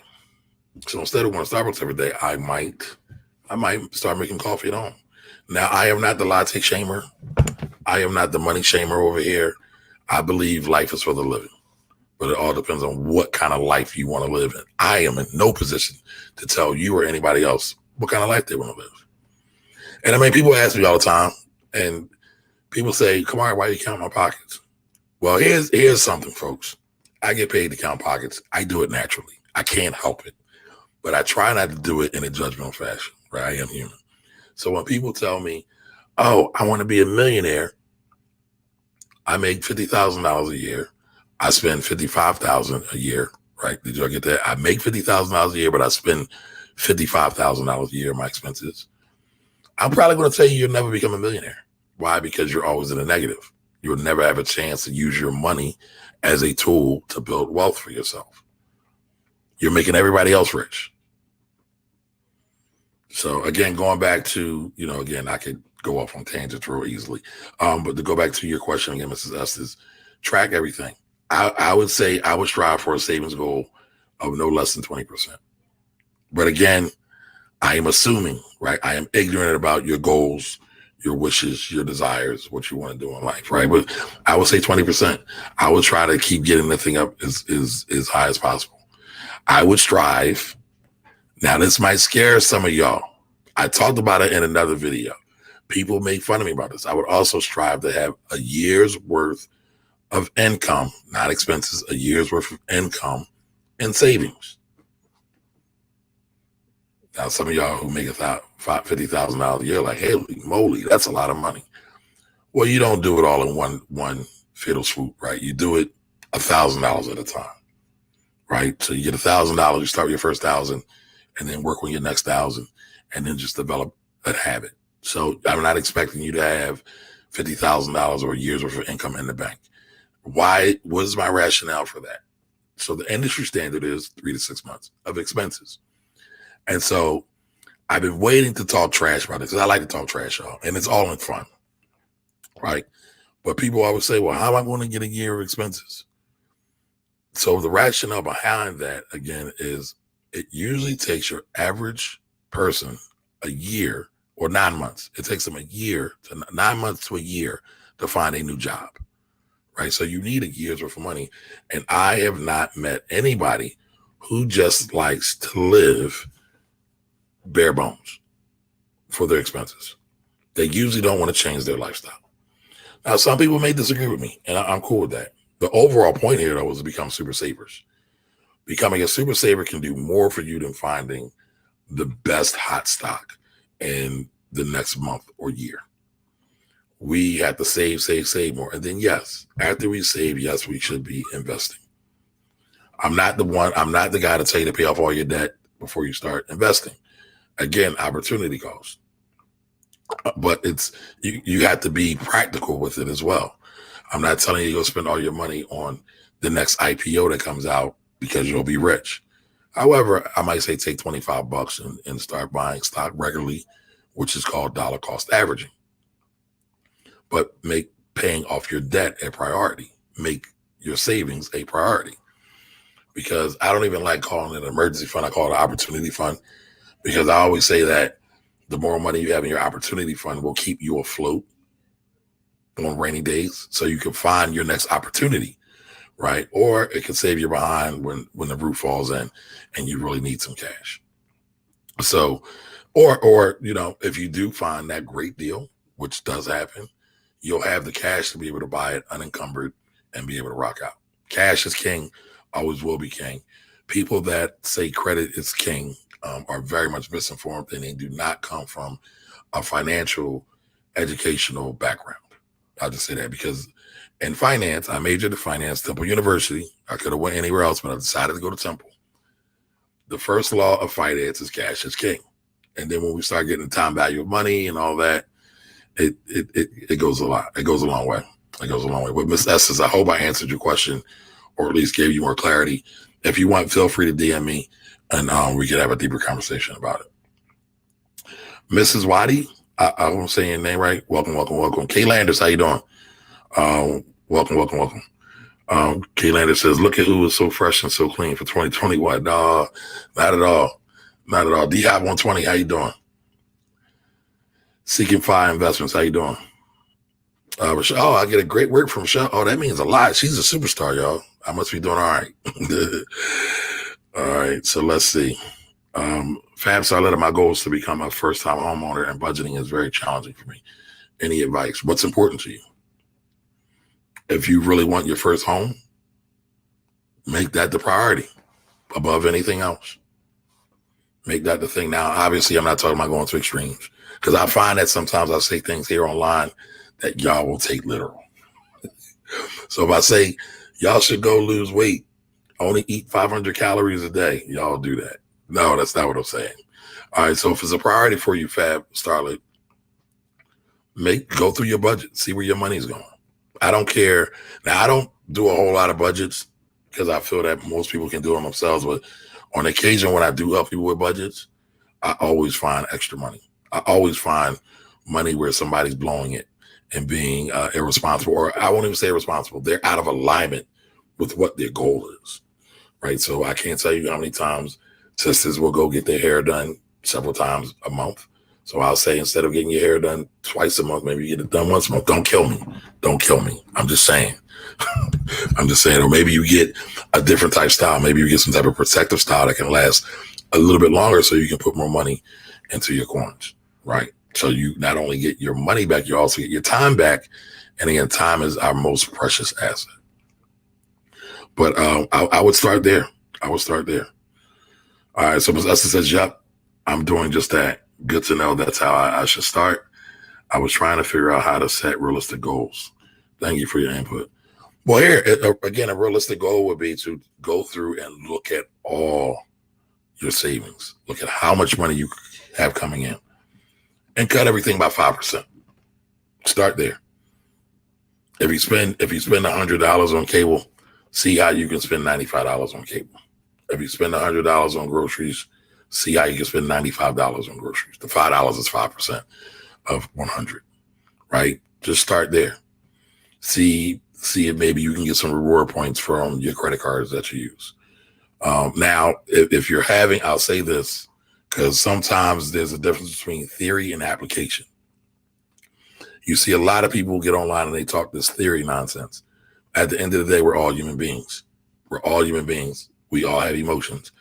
So instead of going to Starbucks every day, I might start making coffee at home. Now, I am not the latte shamer. I am not the money shamer over here. I believe life is for the living, but it all depends on what kind of life you want to live in. I am in no position to tell you or anybody else what kind of life they want to live. And I mean, people ask me all the time, and people say, Kamari, why you count my pockets? Well, here's something, folks. I get paid to count pockets. I do it naturally. I can't help it. But I try not to do it in a judgmental fashion, right? I am human. So when people tell me, oh, I want to be a millionaire, I make $50,000 a year. I spend $55,000 a year, right? Did y'all get that? I make $50,000 a year, but I spend $55,000 a year on my expenses. I'm probably going to tell you you'll never become a millionaire. Why? Because you're always in the negative. You'll never have a chance to use your money as a tool to build wealth for yourself. You're making everybody else rich. So again, going back to, again, I could go off on tangents real easily. But to go back to your question again, Mrs. Estes, track everything. I would say I would strive for a savings goal of no less than 20%. But again, I am assuming, right? I am ignorant about your goals, your wishes, your desires, what you want to do in life, right? But I would say 20%. I would try to keep getting the thing up as high as possible. I would strive. Now, this might scare some of y'all. I talked about it in another video. People make fun of me about this. I would also strive to have a year's worth of income, not expenses, a year's worth of income and savings. Now, some of y'all who make $50,000 a year, like, hey, moly, that's a lot of money. Well, you don't do it all in one fatal swoop, right? You do it $1,000 at a time, right? So you get $1,000, you start with your first 1,000, and then work on your next 1,000, and then just develop a habit. So I'm not expecting you to have $50,000 or a year's worth of income in the bank. Why? What is my rationale for that? So the industry standard is 3 to 6 months of expenses. And so I've been waiting to talk trash about this because I like to talk trash, y'all, and it's all in fun, right? But people always say, well, how am I going to get a year of expenses? So the rationale behind that, again, is it usually takes your average person a year or 9 months. It takes them 9 months to a year to find a new job, right? So you need a year's worth of money. And I have not met anybody who just likes to live bare bones for their expenses. They usually don't want to change their lifestyle. Now, some people may disagree with me, and I'm cool with that. The overall point here, though, is to become super savers. Becoming a super saver can do more for you than finding the best hot stock in the next month or year. We have to save more. And then, yes, after we save, yes, we should be investing. I'm not the guy to tell you to pay off all your debt before you start investing. Again, opportunity cost. But you have to be practical with it as well. I'm not telling you to go spend all your money on the next IPO that comes out because you'll be rich. However, I might say take $25 and start buying stock regularly, which is called dollar cost averaging. But make paying off your debt a priority. Make your savings a priority. Because I don't even like calling it an emergency fund. I call it an opportunity fund. Because I always say that the more money you have in your opportunity fund will keep you afloat on rainy days so you can find your next opportunity, right? Or it can save you behind when the roof falls in and you really need some cash. So, or if you do find that great deal, which does happen, you'll have the cash to be able to buy it unencumbered and be able to rock out. Cash is king, always will be king. People that say credit is king are very much misinformed, and they do not come from a financial educational background. I'll just say that because in finance, I majored in finance, Temple University. I could have went anywhere else, but I decided to go to Temple. The first law of finance is cash is king. And then when we start getting the time value of money and all that, it goes a lot. It goes a long way. It goes a long way. But Ms. Estes, I hope I answered your question or at least gave you more clarity. If you want, feel free to DM me and we could have a deeper conversation about it. Mrs. Waddy, I won't say your name right. Welcome. Kay Landers, how you doing? Welcome. Kay Landers says, look at who is so fresh and so clean for 2021. No, not at all. D-Hop 120, how you doing? Seeking Fire Investments, how you doing? Rochelle, I get a great work from Rochelle. Oh, that means a lot. She's a superstar, y'all. I must be doing all right. All right, so let's see. Fab Sarletta, my goal is to become a first-time homeowner, and budgeting is very challenging for me. Any advice? What's important to you? If you really want your first home, make that the priority above anything else. Make that the thing. Now, obviously, I'm not talking about going to extremes because I find that sometimes I say things here online that y'all will take literal. So if I say y'all should go lose weight, only eat 500 calories a day. Y'all do that. No, that's not what I'm saying. All right. So if it's a priority for you, Fab Starlet, go through your budget, see where your money's going. I don't care. Now, I don't do a whole lot of budgets because I feel that most people can do them themselves. But on occasion, when I do help people with budgets, I always find extra money. I always find money where somebody's blowing it and being irresponsible, or I won't even say irresponsible. They're out of alignment with what their goal is, right? So I can't tell you how many times sisters will go get their hair done several times a month. So I'll say, instead of getting your hair done twice a month, maybe you get it done once a month. Don't kill me. Don't kill me. I'm just saying. I'm just saying. Or maybe you get a different type style. Maybe you get some type of protective style that can last a little bit longer so you can put more money into your coins, right? So you not only get your money back, you also get your time back. And again, time is our most precious asset. But I would start there. I would start there. All right. So Ms. Esther says, yep, I'm doing just that. Good to know. That's how I should start. I was trying to figure out how to set realistic goals. Thank you for your input. Well, here, again, a realistic goal would be to go through and look at all your savings. Look at how much money you have coming in and cut everything by 5%. Start there. If you spend $100 on cable, see how you can spend $95 on cable. If you spend $100 on groceries, see how you can spend $95 on groceries. The $5 is 5% of 100, right? Just start there. See if maybe you can get some reward points from your credit cards that you use. Now, if you're having, I'll say this, because sometimes there's a difference between theory and application. You see a lot of people get online and they talk this theory nonsense. At the end of the day, we're all human beings. We're all human beings. We all have emotions.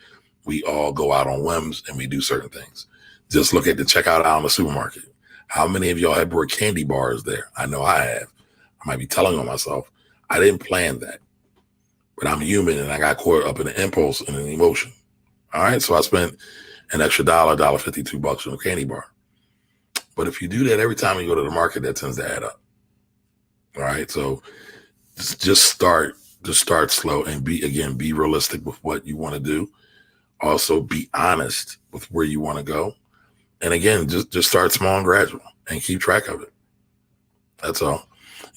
We all go out on whims and we do certain things. Just look at the checkout aisle in the supermarket. How many of y'all have brought candy bars there? I know I have. I might be telling on myself. I didn't plan that, but I'm human and I got caught up in an impulse and an emotion. All right. So I spent an extra $1.50, $2 on a candy bar. But if you do that every time you go to the market, that tends to add up. All right. So just start slow and be realistic with what you want to do. Also be honest with where you want to go. And again, just start small and gradual and keep track of it. That's all.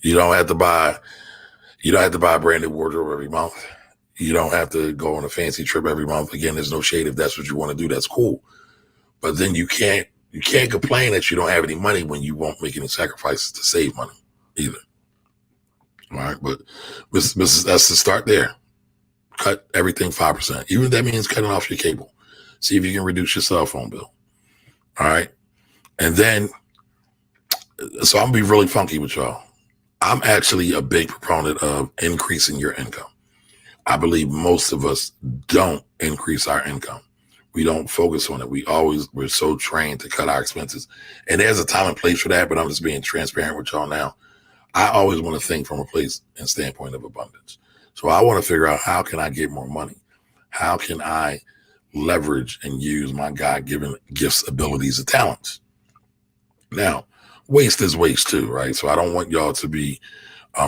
You don't have to buy a brand new wardrobe every month. You don't have to go on a fancy trip every month. Again, there's no shade. If that's what you want to do, that's cool. But then you can't complain that you don't have any money when you won't make any sacrifices to save money either. All right. But Mrs. Esther, start there. Cut everything 5%. Even if that means cutting off your cable. See if you can reduce your cell phone bill. All right. And then, so I'm going to be really funky with y'all. I'm actually a big proponent of increasing your income. I believe most of us don't increase our income. We don't focus on it. We're so trained to cut our expenses. And there's a time and place for that, but I'm just being transparent with y'all now. I always want to think from a place and standpoint of abundance. So I want to figure out, how can I get more money? How can I leverage and use my God-given gifts, abilities, and talents? Now, waste is waste too, right? So I don't want y'all to be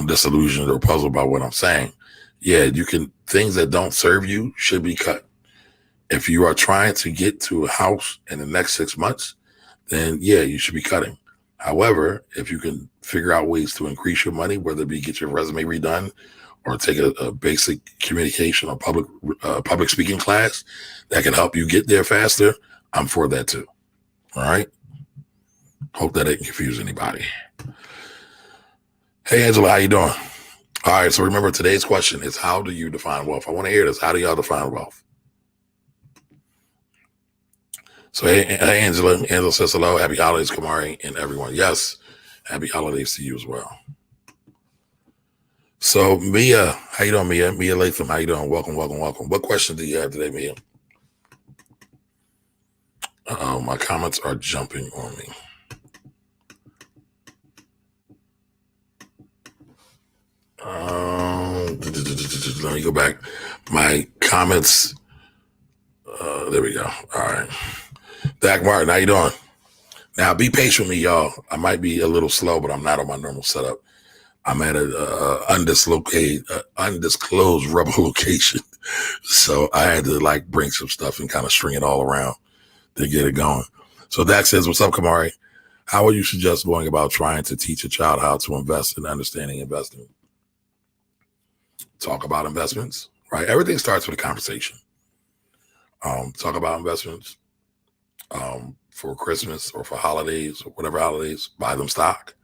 disillusioned or puzzled by what I'm saying. Yeah, things that don't serve you should be cut. If you are trying to get to a house in the next 6 months, then yeah, you should be cutting. However, if you can figure out ways to increase your money, whether it be get your resume redone or take a basic communication or public speaking class that can help you get there faster, I'm for that too. All right. Hope that didn't confuse anybody. Hey, Angela, how you doing? All right. So remember, today's question is, how do you define wealth? I want to hear this. How do y'all define wealth? So, hey, Angela. Angela says hello. Happy holidays, Kamari, and everyone. Yes. Happy holidays to you as well. So, Mia, how you doing, Mia? Mia Latham, how you doing? Welcome. What question do you have today, Mia? My comments are jumping on me. Let me go back. My comments. There we go. All right. Dak Martin, how you doing? Now, be patient with me, y'all. I might be a little slow, but I'm not on my normal setup. I'm at an undisclosed rebel location. So I had to like bring some stuff and kind of string it all around to get it going. So Dak says, what's up, Kamari? How would you suggest going about trying to teach a child how to invest and understanding investing? Talk about investments, right? Everything starts with a conversation. Talk about investments for Christmas or for holidays or whatever holidays. Buy them stock,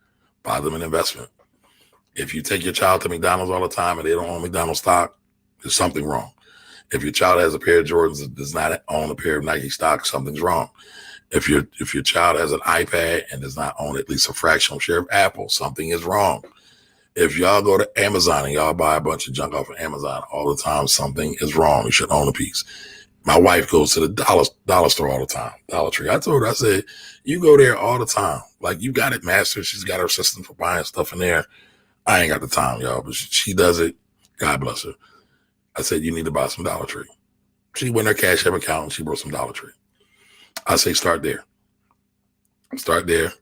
buy them an investment. If you take your child to McDonald's all the time and they don't own McDonald's stock, there's something wrong. If your child has a pair of Jordans that does not own a pair of Nike stock, something's wrong. If your child has an iPad and does not own at least a fractional share of Apple, something is wrong. If y'all go to Amazon and y'all buy a bunch of junk off of Amazon all the time, something is wrong. You should own a piece. My wife goes to the dollar store all the time, Dollar Tree. I told her, I said, you go there all the time. Like, you got it mastered. She's got her system for buying stuff in there. I ain't got the time, y'all, but she does it. God bless her. I said, you need to buy some Dollar Tree. She went her Cash App account and she bought some Dollar Tree. I say, start there. Start there.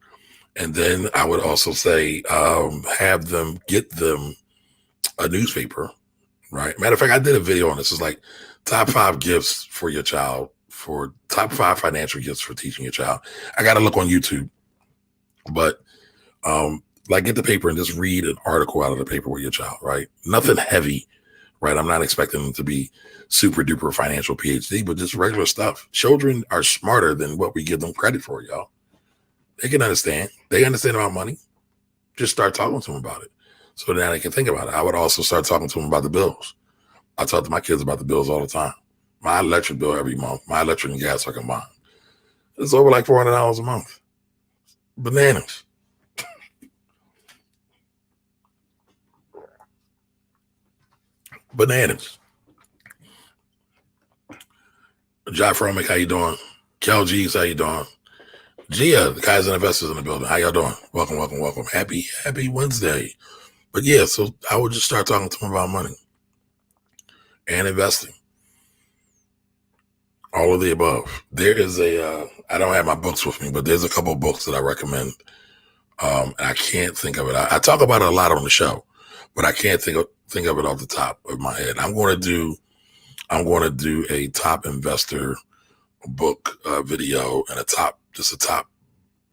And then I would also say, have them get them a newspaper, right? Matter of fact, I did a video on this. It's like top 5 gifts for your child, for top 5 financial gifts for teaching your child. I got to look on YouTube, but like get the paper and just read an article out of the paper with your child, right? Nothing heavy, right? I'm not expecting them to be super duper financial PhD, but just regular stuff. Children are smarter than what we give them credit for, y'all. They can understand. They understand about money. Just start talking to them about it. So now they can think about it. I would also start talking to them about the bills. I talk to my kids about the bills all the time. My electric bill every month, my electric and gas are combined. It's over like $400 a month. Bananas. Bananas. Jai Fromick, how you doing? Kel G's, how you doing? Gia, the guys and investors in the building. How y'all doing? Welcome, welcome, welcome. Happy Wednesday. But yeah, so I would just start talking to them about money and investing. All of the above. There is I don't have my books with me, but there's a couple of books that I recommend. And I can't think of it. I talk about it a lot on the show, but I can't think of it off the top of my head. I'm going to do a top investor book video and a top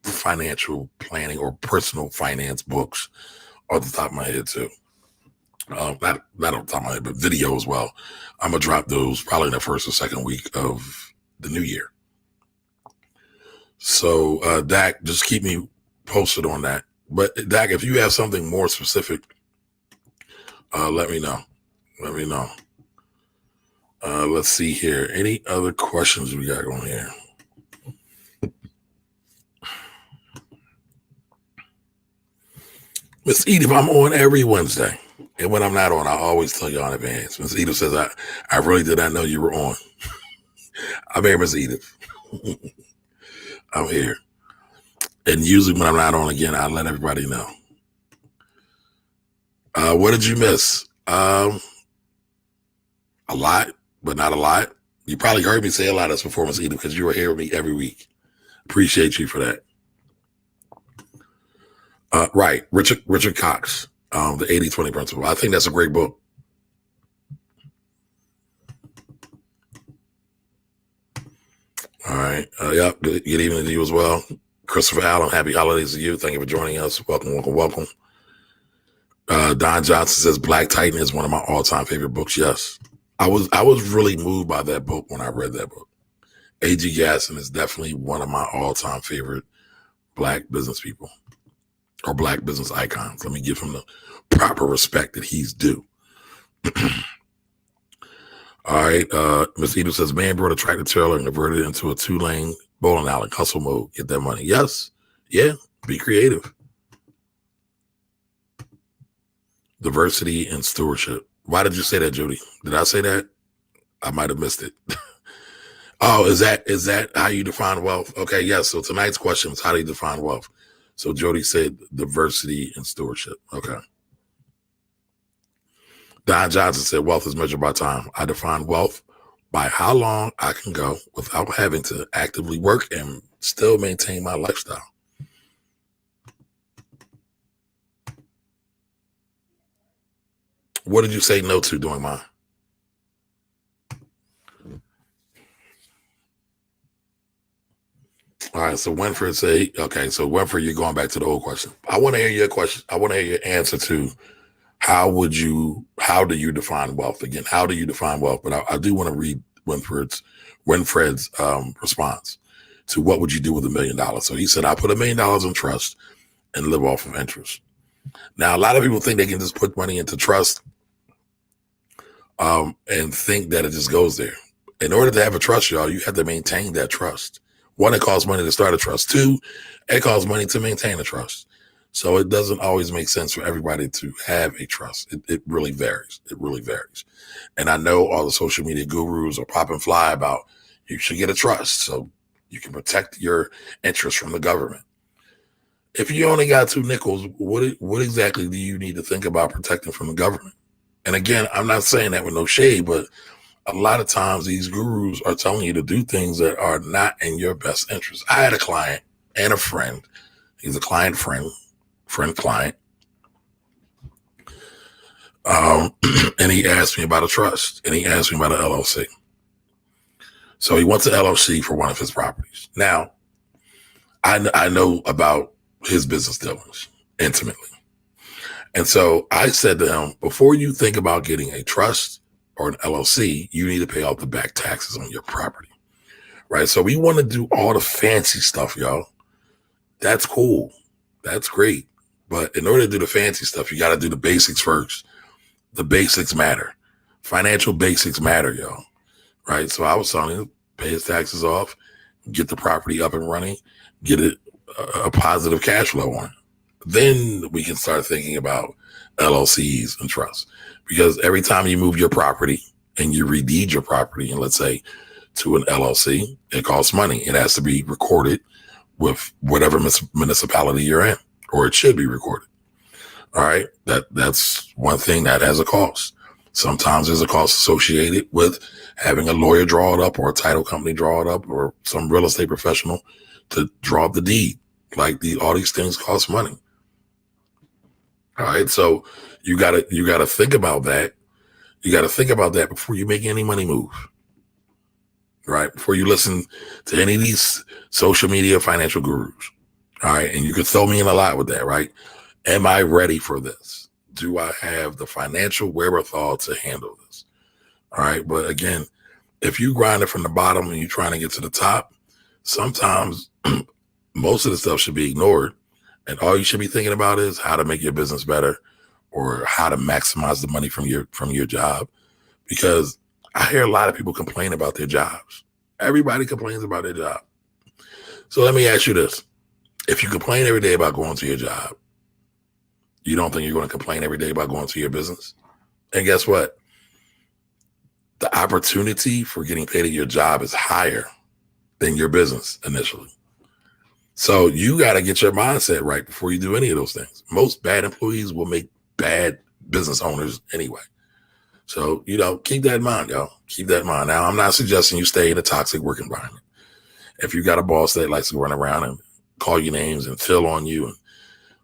financial planning or personal finance books off the top of my head too. Not off the top of my head, but video as well. I'm gonna drop those probably in the first or second week of the new year. So Dak, just keep me posted on that. But Dak, if you have something more specific, let me know. Let me know. Let's see here. Any other questions we got on here? Miss Edith, I'm on every Wednesday. And when I'm not on, I always tell you in advance. Miss Edith says, I really did not know you were on. I'm here, Miss Edith. I'm here. And usually when I'm not on again, I let everybody know. What did you miss? A lot, but not a lot. You probably heard me say a lot of this before, Miss Edith, because you were here with me every week. Appreciate you for that. Right. Richard Cox, the 80-20 principle. I think that's a great book. All right. Yep. Good evening to you as well. Christopher Allen, happy holidays to you. Thank you for joining us. Welcome, welcome, welcome. Don Johnson says Black Titan is one of my all-time favorite books. Yes. I was really moved by that book when I read that book. A.G. Gasson is definitely one of my all-time favorite Black business people or Black business icons. Let me give him the proper respect that he's due. All right. Miss Edith says, man brought a tractor trailer and converted it into a 2-lane bowling alley. Hustle mode. Get that money. Yes. Yeah. Be creative. Diversity and stewardship. Why did you say that, Jody? Did I say that? I might have missed it. Oh, is that how you define wealth? Okay, yes. So tonight's question is, how do you define wealth? So Jody said diversity and stewardship. Okay. Don Johnson said wealth is measured by time. I define wealth by how long I can go without having to actively work and still maintain my lifestyle. What did you say no to doing mine? All right. So Winfred say, okay. So Winfred, you're going back to the old question. I want to hear your question. I want to hear your answer to how do you define wealth again? How do you define wealth? But I do want to read Winfred's response to what would you do with $1,000,000? So he said, I put $1,000,000 in trust and live off of interest. Now, a lot of people think they can just put money into trust and think that it just goes there. In order to have a trust, y'all, you have to maintain that trust. One, it costs money to start a trust. Two, it costs money to maintain a trust. So it doesn't always make sense for everybody to have a trust. It really varies. It really varies. And I know all the social media gurus are popping fly about you should get a trust so you can protect your interests from the government. If you only got 2 nickels, what exactly do you need to think about protecting from the government? And again, I'm not saying that with no shade, but a lot of times these gurus are telling you to do things that are not in your best interest. I had a client and a friend. He's a client friend client. And he asked me about a trust and he asked me about an LLC. So he went to LLC for one of his properties. Now, I know about his business dealings intimately. And so I said to him, before you think about getting a trust or an LLC, you need to pay off the back taxes on your property, right? So we want to do all the fancy stuff, y'all. That's cool. That's great. But in order to do the fancy stuff, you got to do the basics first. The basics matter. Financial basics matter, y'all, right? So I was telling him, pay his taxes off, get the property up and running, get it a positive cash flow on. Then we can start thinking about LLCs and trusts. Because every time you move your property and you redeed your property, and let's say to an LLC, it costs money. It has to be recorded with whatever municipality you're in, or it should be recorded. All right. That's one thing that has a cost. Sometimes there's a cost associated with having a lawyer draw it up or a title company draw it up or some real estate professional to draw up the deed. Like all these things cost money. All right. So you gotta think about that. You gotta think about that before you make any money move. Right. Before you listen to any of these social media financial gurus. All right. And you could throw me in a lot with that, right? Am I ready for this? Do I have the financial wherewithal to handle this? All right. But again, if you grind it from the bottom and you're trying to get to the top, sometimes most of the stuff should be ignored. And all you should be thinking about is how to make your business better or how to maximize the money from your job. Because I hear a lot of people complain about their jobs. Everybody complains about their job. So let me ask you this. If you complain every day about going to your job, you don't think you're going to complain every day about going to your business? And guess what? The opportunity for getting paid at your job is higher than your business initially. So you got to get your mindset right before you do any of those things. Most bad employees will make bad business owners anyway. So, keep that in mind, y'all. Keep that in mind. Now, I'm not suggesting you stay in a toxic work environment. If you got a boss that likes to run around and call you names and fill on you and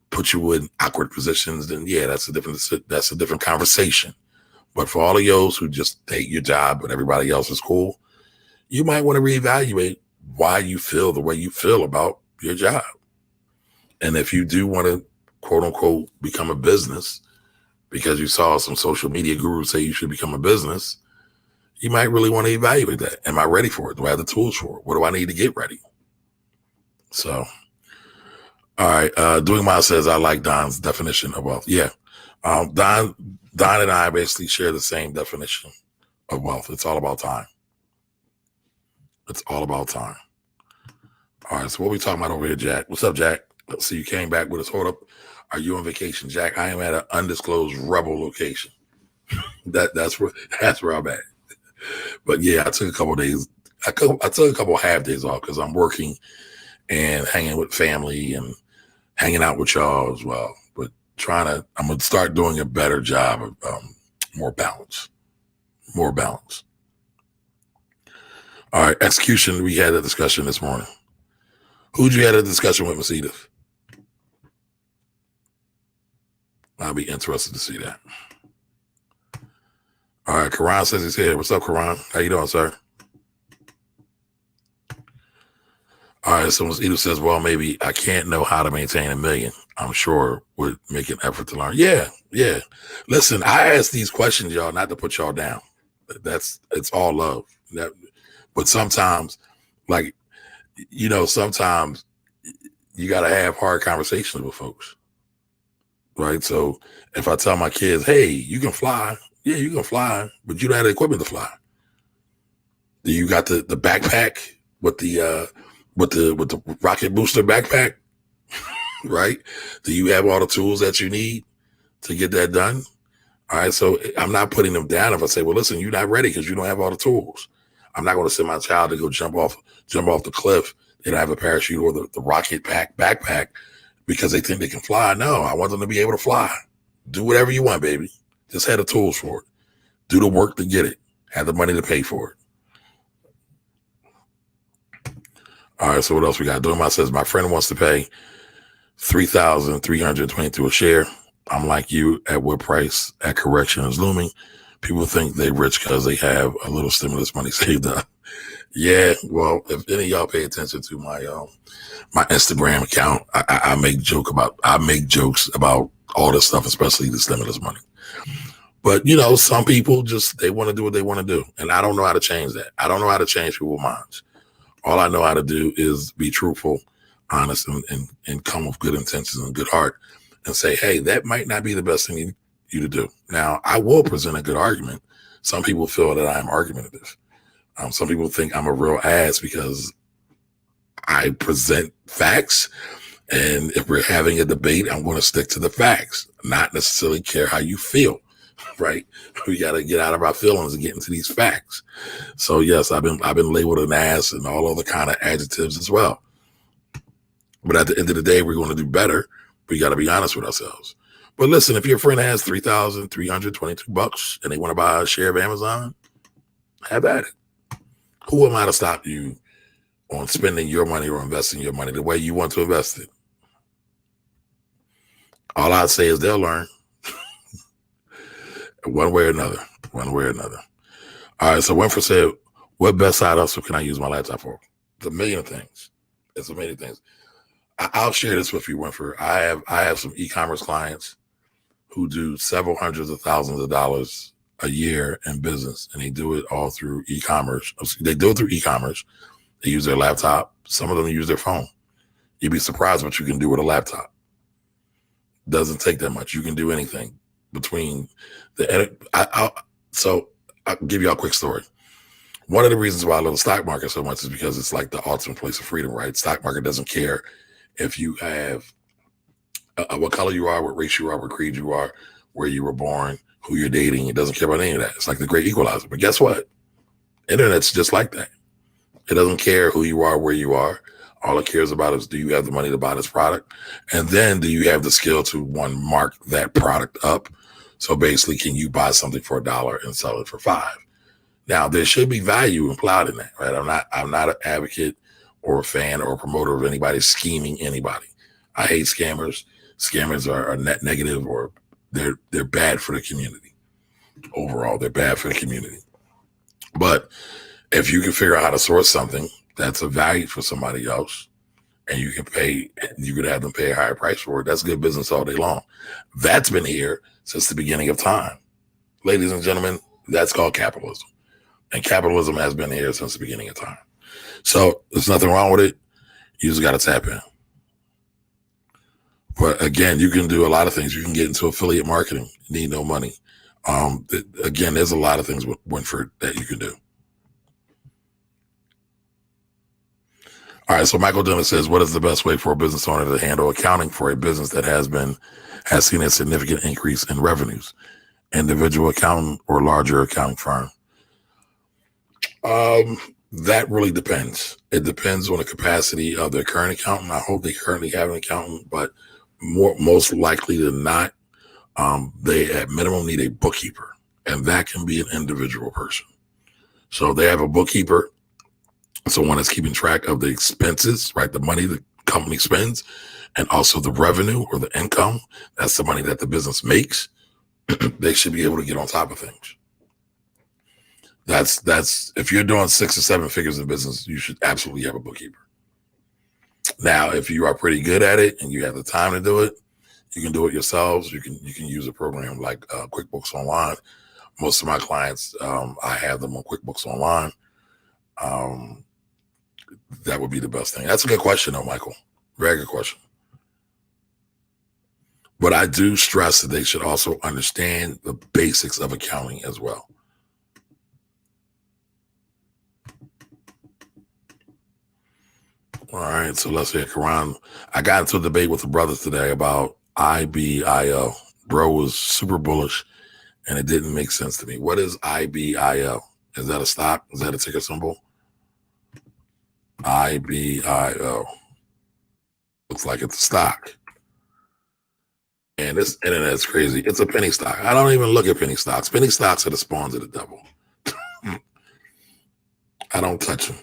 put you in awkward positions, then yeah, that's a different conversation. But for all of those who just hate your job but everybody else is cool, you might want to reevaluate why you feel the way you feel about your job. And if you do want to, quote unquote, become a business because you saw some social media gurus say you should become a business, you might really want to evaluate that. Am I ready for it? Do I have the tools for it? What do I need to get ready? So, all right. Doing Mile says, I like Don's definition of wealth. Yeah. Don and I basically share the same definition of wealth. It's all about time. It's all about time. All right. So what are we talking about over here, Jack? What's up, Jack? Let's see. You came back with us. Hold up. Are you on vacation, Jack? I am at an undisclosed rebel location. That's where I'm at. But yeah, I took a couple of days. I took a couple of half days off because I'm working and hanging with family and hanging out with y'all as well. But I'm going to start doing a better job of more balance. More balance. All right, execution. We had a discussion this morning. Who'd you had a discussion with, Miss Edith? I'll be interested to see that. All right, Karan says he's here. What's up, Karan? How you doing, sir? All right. So Edith says, well, maybe I can't know how to maintain $1 million. I'm sure would make an effort to learn. Yeah. Listen, I ask these questions, y'all, not to put y'all down. It's all love. But sometimes, like, sometimes you got to have hard conversations with folks, right? So if I tell my kids, hey, you can fly. Yeah, you can fly, but you don't have the equipment to fly. Do you got the backpack with the rocket booster backpack, right? Do you have all the tools that you need to get that done? All right, so I'm not putting them down if I say, well, listen, you're not ready because you don't have all the tools. I'm not going to send my child to go jump off the cliff. They don't have a parachute or the rocket backpack because they think they can fly. No, I want them to be able to fly. Do whatever you want, baby. Just have the tools for it. Do the work to get it. Have the money to pay for it. All right, so what else we got? Dorma says, my friend wants to pay $3,322 a share. I'm like you, at what price at correction is looming. People think they rich because they have a little stimulus money saved up. Yeah, well, if any of y'all pay attention to my Instagram account, I make jokes about all this stuff, especially the stimulus money. But some people they want to do what they want to do, and I don't know how to change that. I don't know how to change people's minds. All I know how to do is be truthful, honest, and come with good intentions and good heart, and say, hey, that might not be the best thing you to do. Now, I will present a good argument. Some people feel that I am argumentative. Some people think I'm a real ass because I present facts. And if we're having a debate, I'm going to stick to the facts, not necessarily care how you feel, right? We got to get out of our feelings and get into these facts. So yes, I've been labeled an ass and all other kind of adjectives as well. But at the end of the day, we're going to do better. We got to be honest with ourselves. But listen, if your friend has $3,322 and they want to buy a share of Amazon, have at it. Who am I to stop you on spending your money or investing your money the way you want to invest it? All I'd say is they'll learn one way or another. All right. So Winfrey said, what best side hustle can I use my laptop for? It's a million things. I'll share this with you, Winfrey. I have some e-commerce clients who do several hundreds of thousands of dollars a year in business, and they do it all through e-commerce. They do it through e-commerce. They use their laptop. Some of them use their phone. You'd be surprised what you can do with a laptop. Doesn't take that much. You can do anything between so I'll give you a quick story. One of the reasons why I love the stock market so much is because it's like the ultimate place of freedom, right? Stock market doesn't care if you have what color you are, what race you are, what creed you are, where you were born, who you're dating. It doesn't care about any of that. It's like the great equalizer. But guess what? Internet's just like that. It doesn't care who you are, where you are. All it cares about is, do you have the money to buy this product? And then do you have the skill to, one, mark that product up? So basically, can you buy something for $1 and sell it for $5? Now, there should be value implied in that, right? I'm not an advocate or a fan or a promoter of anybody scheming anybody. I hate scammers. Scammers are net negative, or they're bad for the community. Overall, they're bad for the community. But if you can figure out how to source something that's of value for somebody else, and you could have them pay a higher price for it, that's good business all day long. That's been here since the beginning of time. Ladies and gentlemen, that's called capitalism. And capitalism has been here since the beginning of time. So there's nothing wrong with it. You just got to tap in. But again, you can do a lot of things. You can get into affiliate marketing. You need no money. Again, there's a lot of things with Winfrey that you can do. All right, so Michael Dennis says, what is the best way for a business owner to handle accounting for a business that has seen a significant increase in revenues? Individual accountant or larger accounting firm? That really depends. It depends on the capacity of their current accountant. I hope they currently have an accountant, but most likely than not, they at minimum need a bookkeeper, and that can be an individual person. So they have a bookkeeper, someone that's keeping track of the expenses, right? The money the company spends, and also the revenue or the income. That's the money that the business makes. They should be able to get on top of things. That's if you're doing 6 or 7 figures in business, you should absolutely have a bookkeeper. Now, if you are pretty good at it and you have the time to do it, you can do it yourselves. You can use a program like QuickBooks Online. Most of my clients, I have them on QuickBooks Online. That would be the best thing. That's a good question, though, Michael. Very good question. But I do stress that they should also understand the basics of accounting as well. All right, so let's hear Karan. I got into a debate with the brothers today about IBIO. Bro was super bullish, and it didn't make sense to me. What is IBIO? Is that a stock? Is that a ticker symbol? IBIO. Looks like it's a stock. And this internet is crazy. It's a penny stock. I don't even look at penny stocks. Penny stocks are the spawns of the devil. I don't touch them.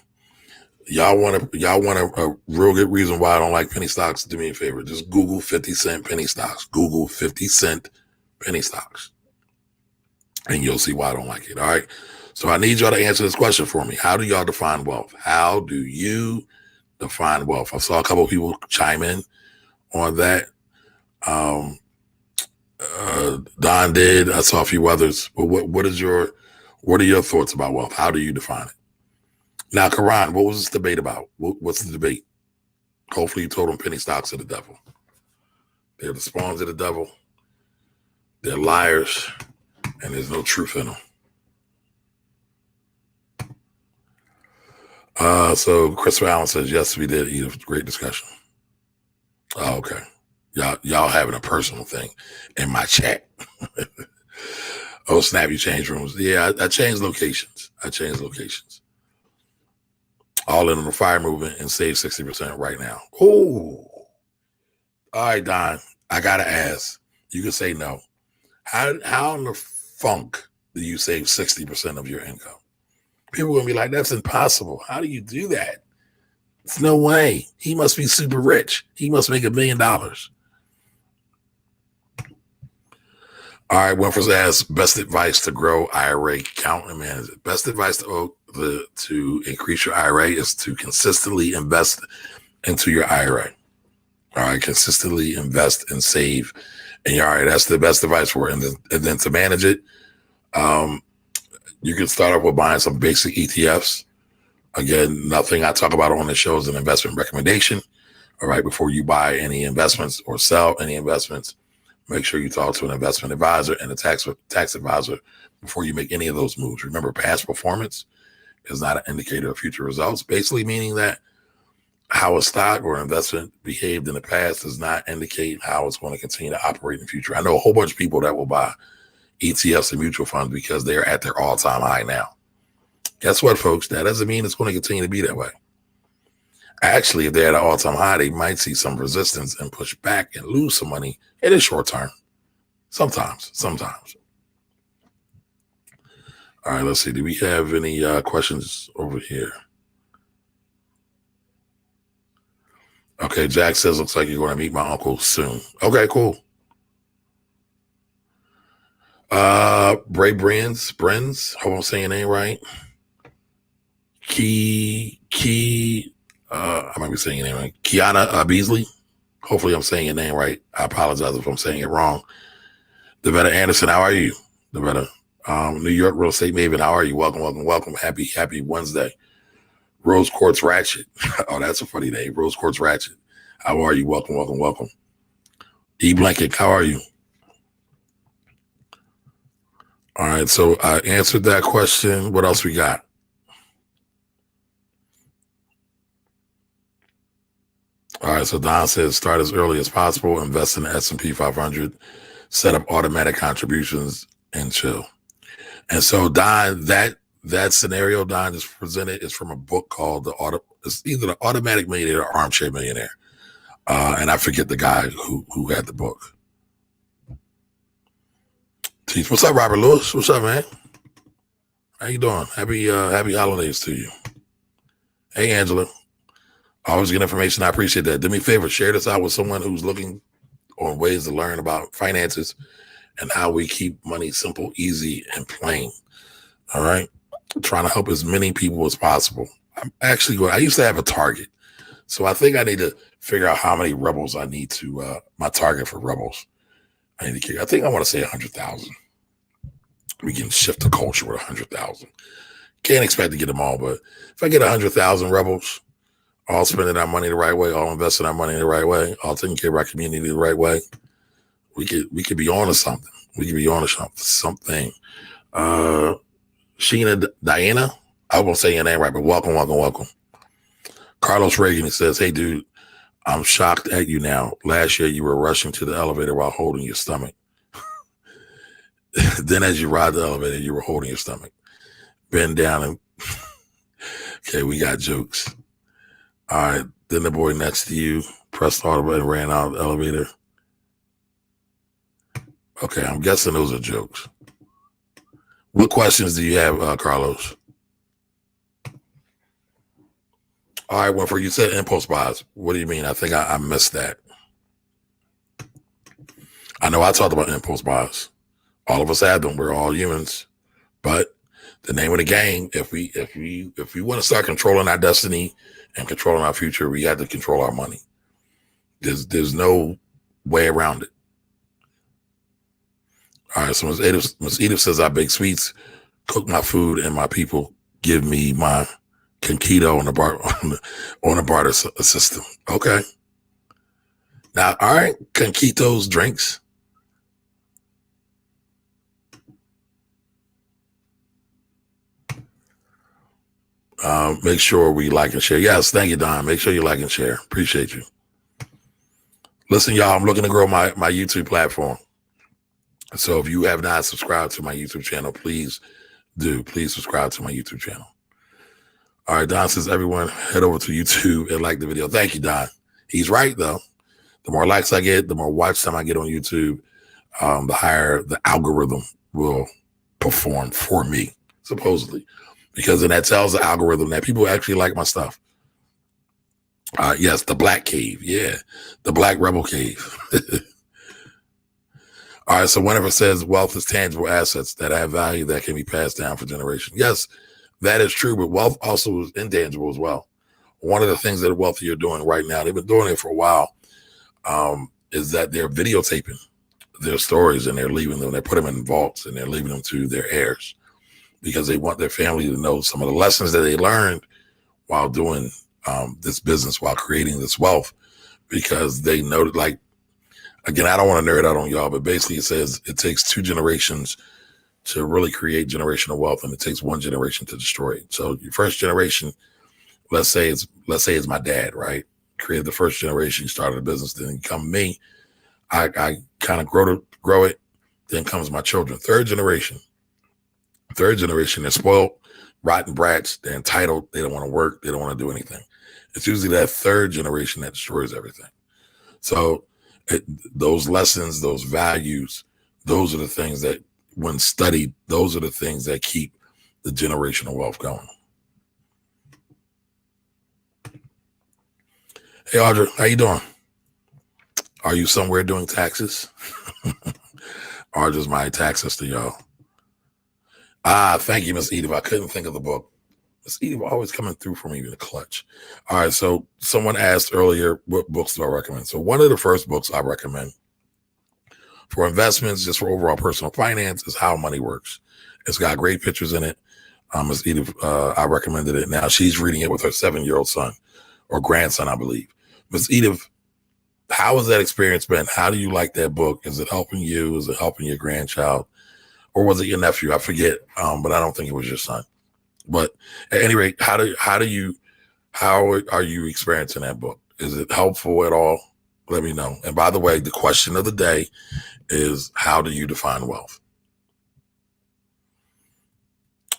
Y'all want a real good reason why I don't like penny stocks? Do me a favor. Just Google 50-cent penny stocks. Google 50-cent penny stocks. And you'll see why I don't like it. All right. So I need y'all to answer this question for me. How do y'all define wealth? How do you define wealth? I saw a couple of people chime in on that. Don did. I saw a few others. But what are your thoughts about wealth? How do you define it? Now, Karan, what was this debate about? What's the debate? Hopefully you told them penny stocks are the devil. They're the spawns of the devil. They're liars, and there's no truth in them. So Christopher Allen says, yes, we did eat a great discussion. Oh, okay. Y'all having a personal thing in my chat. Oh, snap, you changed rooms. Yeah, I changed locations. All in on the fire movement and save 60% right now. Oh, all right, Don. I gotta ask. You can say no. How in the funk do you save 60% of your income? People are gonna be like, that's impossible. How do you do that? It's no way. He must be super rich. He must make $1 million. All right, Winfrey's asked, best advice to grow IRA, count and manage it. Best advice to increase your IRA is to consistently invest into your IRA. All right, consistently invest and save in your IRA. That's the best advice for it. And then to manage it, you can start off with buying some basic ETFs. Again, nothing I talk about on the show is an investment recommendation. All right, before you buy any investments or sell any investments, make sure you talk to an investment advisor and a tax advisor before you make any of those moves. Remember, past performance is not an indicator of future results, basically meaning that how a stock or investment behaved in the past does not indicate how it's going to continue to operate in the future. I know a whole bunch of people that will buy ETFs and mutual funds because they're at their all-time high now. Guess what, folks? That doesn't mean it's going to continue to be that way. Actually, if they're at an all-time high, they might see some resistance and push back and lose some money in the short term. Sometimes. All right, let's see. Do we have any questions over here? Okay, Jack says, looks like you're going to meet my uncle soon. Okay, cool. Bray Brins, hope I'm saying your name right. I might be saying your name right. Kiana Beasley. Hopefully I'm saying your name right. I apologize if I'm saying it wrong. Devetta Anderson, how are you? Devetta. New York Real Estate Maven, how are you? Welcome. Happy Wednesday. Rose Quartz Ratchet. Oh, that's a funny name. Rose Quartz Ratchet. How are you? Welcome. E Blanket, how are you? All right, so I answered that question. What else we got? All right, so Don says start as early as possible, invest in the S&P 500, set up automatic contributions, and chill. And so Don, that scenario Don just presented is from a book called it's either The Automatic Millionaire or Armchair Millionaire. And I forget the guy who had the book. What's up, Robert Lewis? What's up, man? How you doing? Happy holidays to you. Hey, Angela. Always get information. I appreciate that. Do me a favor, share this out with someone who's looking on ways to learn about finances and how we keep money simple, easy, and plain. All right. I'm trying to help as many people as possible. I used to have a target. So I think I need to figure out how many rebels I need to, my target for rebels. I need to kick. I think I want to say 100,000. We can shift the culture with 100,000. Can't expect to get them all, but if I get 100,000 rebels, all spending our money the right way, all investing our money the right way, all taking care of our community the right way, we could be on to something. We could be on to something. Sheena Diana, I won't say your name right, but welcome. Carlos Reagan says, "Hey, dude, I'm shocked at you now. Last year, you were rushing to the elevator while holding your stomach. Then as you ride the elevator, you were holding your stomach. Bend down and..." Okay, we got jokes. All right. Then the boy next to you pressed the auto and ran out of the elevator. Okay, I'm guessing those are jokes. What questions do you have, Carlos? All right, Winfrey, you said impulse buys. What do you mean? I think I missed that. I know I talked about impulse buys. All of us have them. We're all humans. But the name of the game, if we want to start controlling our destiny and controlling our future, we have to control our money. There's no way around it. All right, so Ms. Edith says, "I bake sweets, cook my food, and my people give me my Conquito on a barter system." Okay. Now, all right, Conquito's drinks. Make sure we like and share. Yes, thank you, Don. Make sure you like and share. Appreciate you. Listen, y'all, I'm looking to grow my YouTube platform. So if you have not subscribed to my YouTube channel, please do. Please subscribe to my YouTube channel. All right, Don says, "Everyone head over to YouTube and like the video." Thank you, Don. He's right, though. The more likes I get, the more watch time I get on YouTube, the higher the algorithm will perform for me, supposedly. Because then that tells the algorithm that people actually like my stuff. Yes, the Black Cave. Yeah, the Black Rebel Cave. All right, so whenever it says wealth is tangible assets that have value that can be passed down for generations. Yes, that is true, but wealth also is intangible as well. One of the things that the wealthy are doing right now, they've been doing it for a while, is that they're videotaping their stories and they're leaving them, they put them in vaults and they're leaving them to their heirs because they want their family to know some of the lessons that they learned while doing this business, while creating this wealth, because they know that, like, again, I don't want to nerd out on y'all, but basically it says it takes 2 generations to really create generational wealth, and it takes 1 generation to destroy it. So your first generation, let's say it's my dad, right? Created the first generation, started a business, then come me. I kind of grow it. Then comes my children. Third generation, they're spoiled, rotten brats. They're entitled. They don't want to work. They don't want to do anything. It's usually that third generation that destroys everything. So those lessons, those values, those are the things that, when studied, those are the things that keep the generational wealth going. Hey, Audra, how you doing? Are you somewhere doing taxes? Audra's my tax sister, y'all. Thank you, Miss Edith. I couldn't think of the book. Miss Edith always coming through for me in the clutch. All right, so someone asked earlier, what books do I recommend? So one of the first books I recommend for investments, just for overall personal finance, is How Money Works. It's got great pictures in it. Miss Edith, I recommended it. Now she's reading it with her 7-year-old son or grandson, I believe. Miss Edith, how has that experience been? How do you like that book? Is it helping you? Is it helping your grandchild? Or was it your nephew? I forget, but I don't think it was your son. But at any rate, how are you experiencing that book? Is it helpful at all? Let me know. And by the way, the question of the day is, how do you define wealth?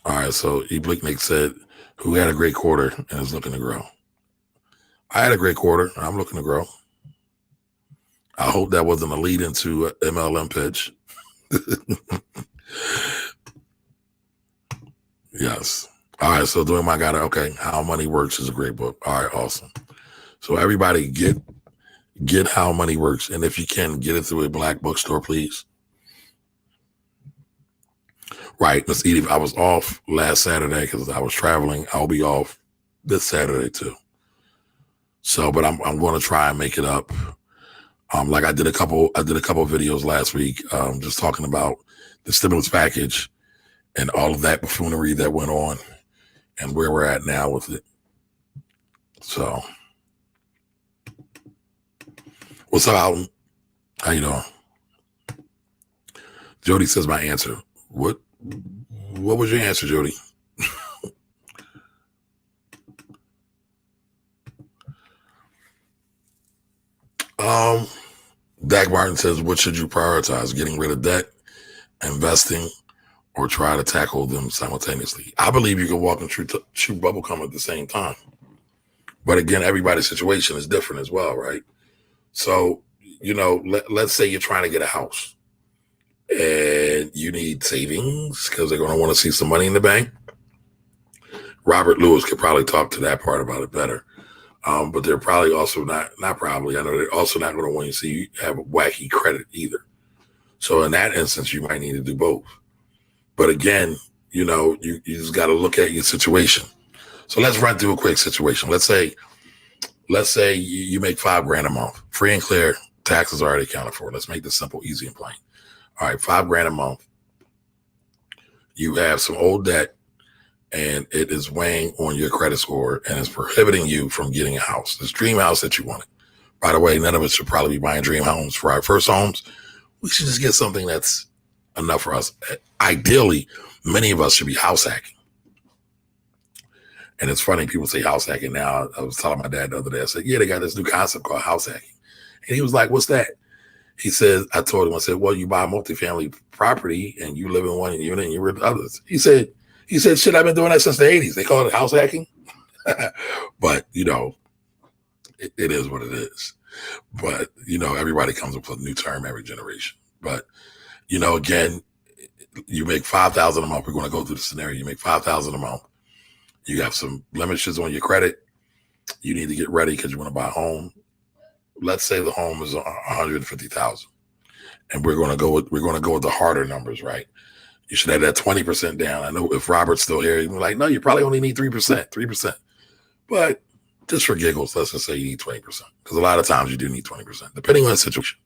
All right, so Ebliknik said, who had a great quarter and is looking to grow. I had a great quarter. I'm looking to grow. I hope that wasn't a lead into an MLM pitch. Yes. All right, so doing my guy. Okay, How Money Works is a great book. All right, awesome. So everybody get How Money Works, and if you can, get it through a Black bookstore, please. Right, Miss Edith, I was off last Saturday because I was traveling. I'll be off this Saturday too. So, but I'm going to try and make it up. Like I did a couple videos last week, just talking about the stimulus package and all of that buffoonery that went on and where we're at now with it. So, what's up, Alton? How you doing? Jody says my answer. What was your answer, Jody? Dak Martin says, what should you prioritize? Getting rid of debt, investing, or try to tackle them simultaneously? I believe you can walk and chew bubble gum at the same time. But again, everybody's situation is different as well, right? So, let's say you're trying to get a house and you need savings because they're going to want to see some money in the bank. Robert Lewis could probably talk to that part about it better. But they're probably also not probably, I know they're also not going to want you to see you have a wacky credit either. So in that instance, you might need to do both. But again, you just got to look at your situation. So let's run through a quick situation. Let's say you make $5,000 a month, free and clear, taxes already accounted for. Let's make this simple, easy, and plain. All right, $5,000 a month. You have some old debt, and it is weighing on your credit score and is prohibiting you from getting a house, this dream house that you wanted. By the way, none of us should probably be buying dream homes for our first homes. We should just get something that's enough for us. Ideally, many of us should be house hacking. And it's funny, people say house hacking now. I was telling my dad the other day, I said, yeah, they got this new concept called house hacking. And he was like, what's that? He said, I told him, I said, well, you buy a multifamily property and you live in one unit and you rent others. He said, shit, I've been doing that since the 80s. They call it house hacking. But, it is what it is. But, everybody comes up with a new term every generation. But, again, you make $5,000 a month. We're going to go through the scenario. You make $5,000 a month. You have some blemishes on your credit. You need to get ready because you want to buy a home. Let's say the home is $150,000, and we're going to go with the harder numbers, right? You should have that 20% down. I know if Robert's still here, he'd be like, no, you probably only need 3%. But just for giggles, let's just say you need 20%, because a lot of times you do need 20%, depending on the situation.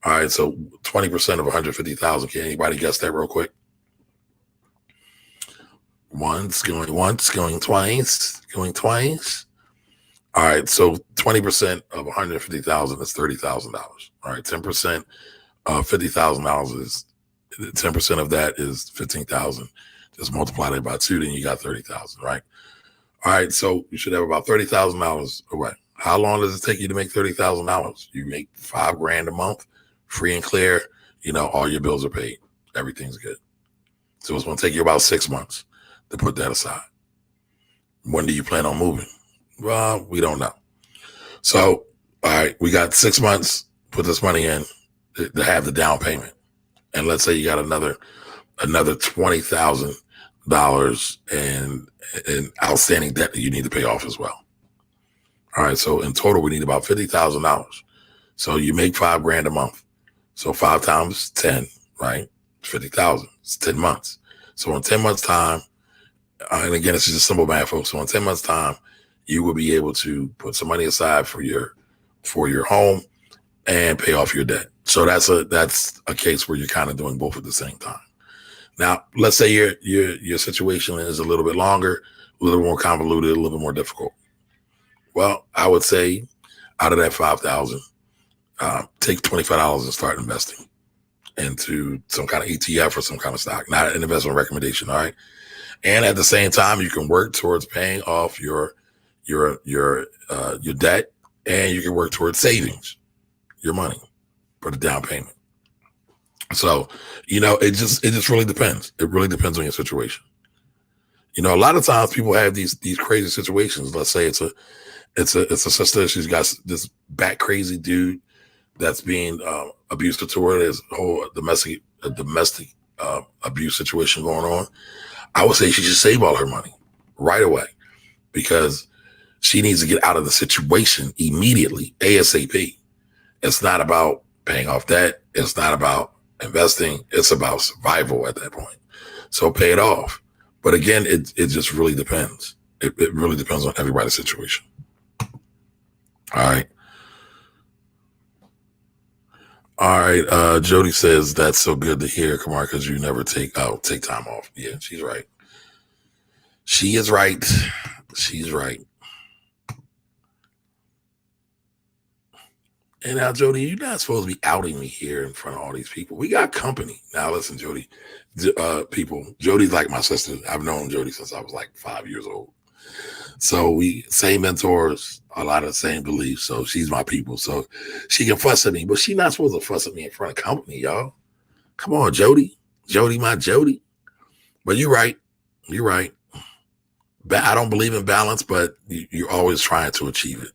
All right, so 20% of 150,000. Can anybody guess that real quick? Once, going twice. All right, so 20% of 150,000 is $30,000. All right, 10% of $50,000 is 10% of that is 15,000. Just multiply that by 2, then you got 30,000, right? All right, so you should have about $30,000 away. How long does it take you to make $30,000? You make $5,000 a month, free and clear. All your bills are paid. Everything's good. So it's going to take you about 6 months to put that aside. When do you plan on moving? Well, we don't know. So, all right, we got 6 months, put this money in to have the down payment. And let's say you got another $20,000 in outstanding debt that you need to pay off as well. All right, so in total, we need about $50,000. So you make $5,000 a month. So 5 times 10, right? 50,000. It's 10 months. So in 10 months' time, and again, it's just simple math, folks. So in 10 months' time, you will be able to put some money aside for your home and pay off your debt. So that's a case where you're kind of doing both at the same time. Now, let's say your situation is a little bit longer, a little more convoluted, a little more difficult. Well, I would say out of that 5,000, take $25 and start investing into some kind of ETF or some kind of stock, not an investment recommendation. All right. And at the same time, you can work towards paying off your debt, and you can work towards savings, your money for the down payment. So, it just really depends. It really depends on your situation. A lot of times people have these crazy situations. Let's say it's a sister. She's got this bat crazy dude that's being abusive to her. There's a whole domestic abuse situation going on. I would say she should save all her money right away, because she needs to get out of the situation immediately, ASAP. It's not about paying off debt. It's not about investing. It's about survival at that point. So pay it off. But again, it just really depends. It really depends on everybody's situation. All right. All right. Jody says that's so good to hear, Kamar, because you never take time off. Yeah, she's right. She is right. She's right. And now, Jody, you're not supposed to be outing me here in front of all these people. We got company. Now, listen, Jody, people, Jody's like my sister. I've known Jody since I was like 5 years old. So we same mentors, a lot of the same beliefs. So she's my people. So she can fuss at me, but she's not supposed to fuss at me in front of company, y'all. Come on, Jody. Jody, my Jody. But you're right. You're right. I don't believe in balance, but you're always trying to achieve it.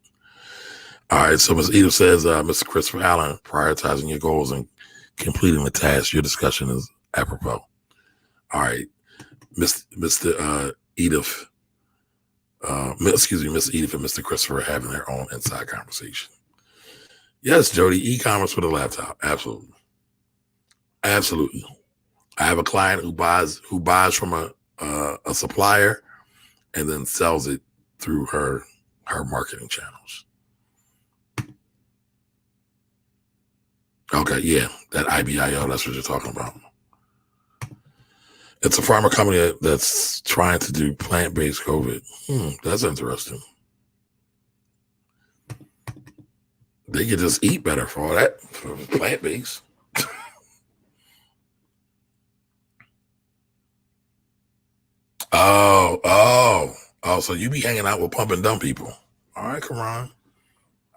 All right. So Ms. Edith says, Mr. Christopher Allen, prioritizing your goals and completing the task. Your discussion is apropos. All right. Mr. Edith. Miss Edith and Mr. Christopher having their own inside conversation. Yes, Jody, e-commerce with a laptop. Absolutely. Absolutely. I have a client who buys from a supplier and then sells it through her marketing channels. Okay, yeah, that IBIO, that's what you're talking about. It's a pharma company that's trying to do plant-based COVID. That's interesting. They could just eat better for all that, for plant-based. Oh, so you be hanging out with pump and dump people. All right, Karan.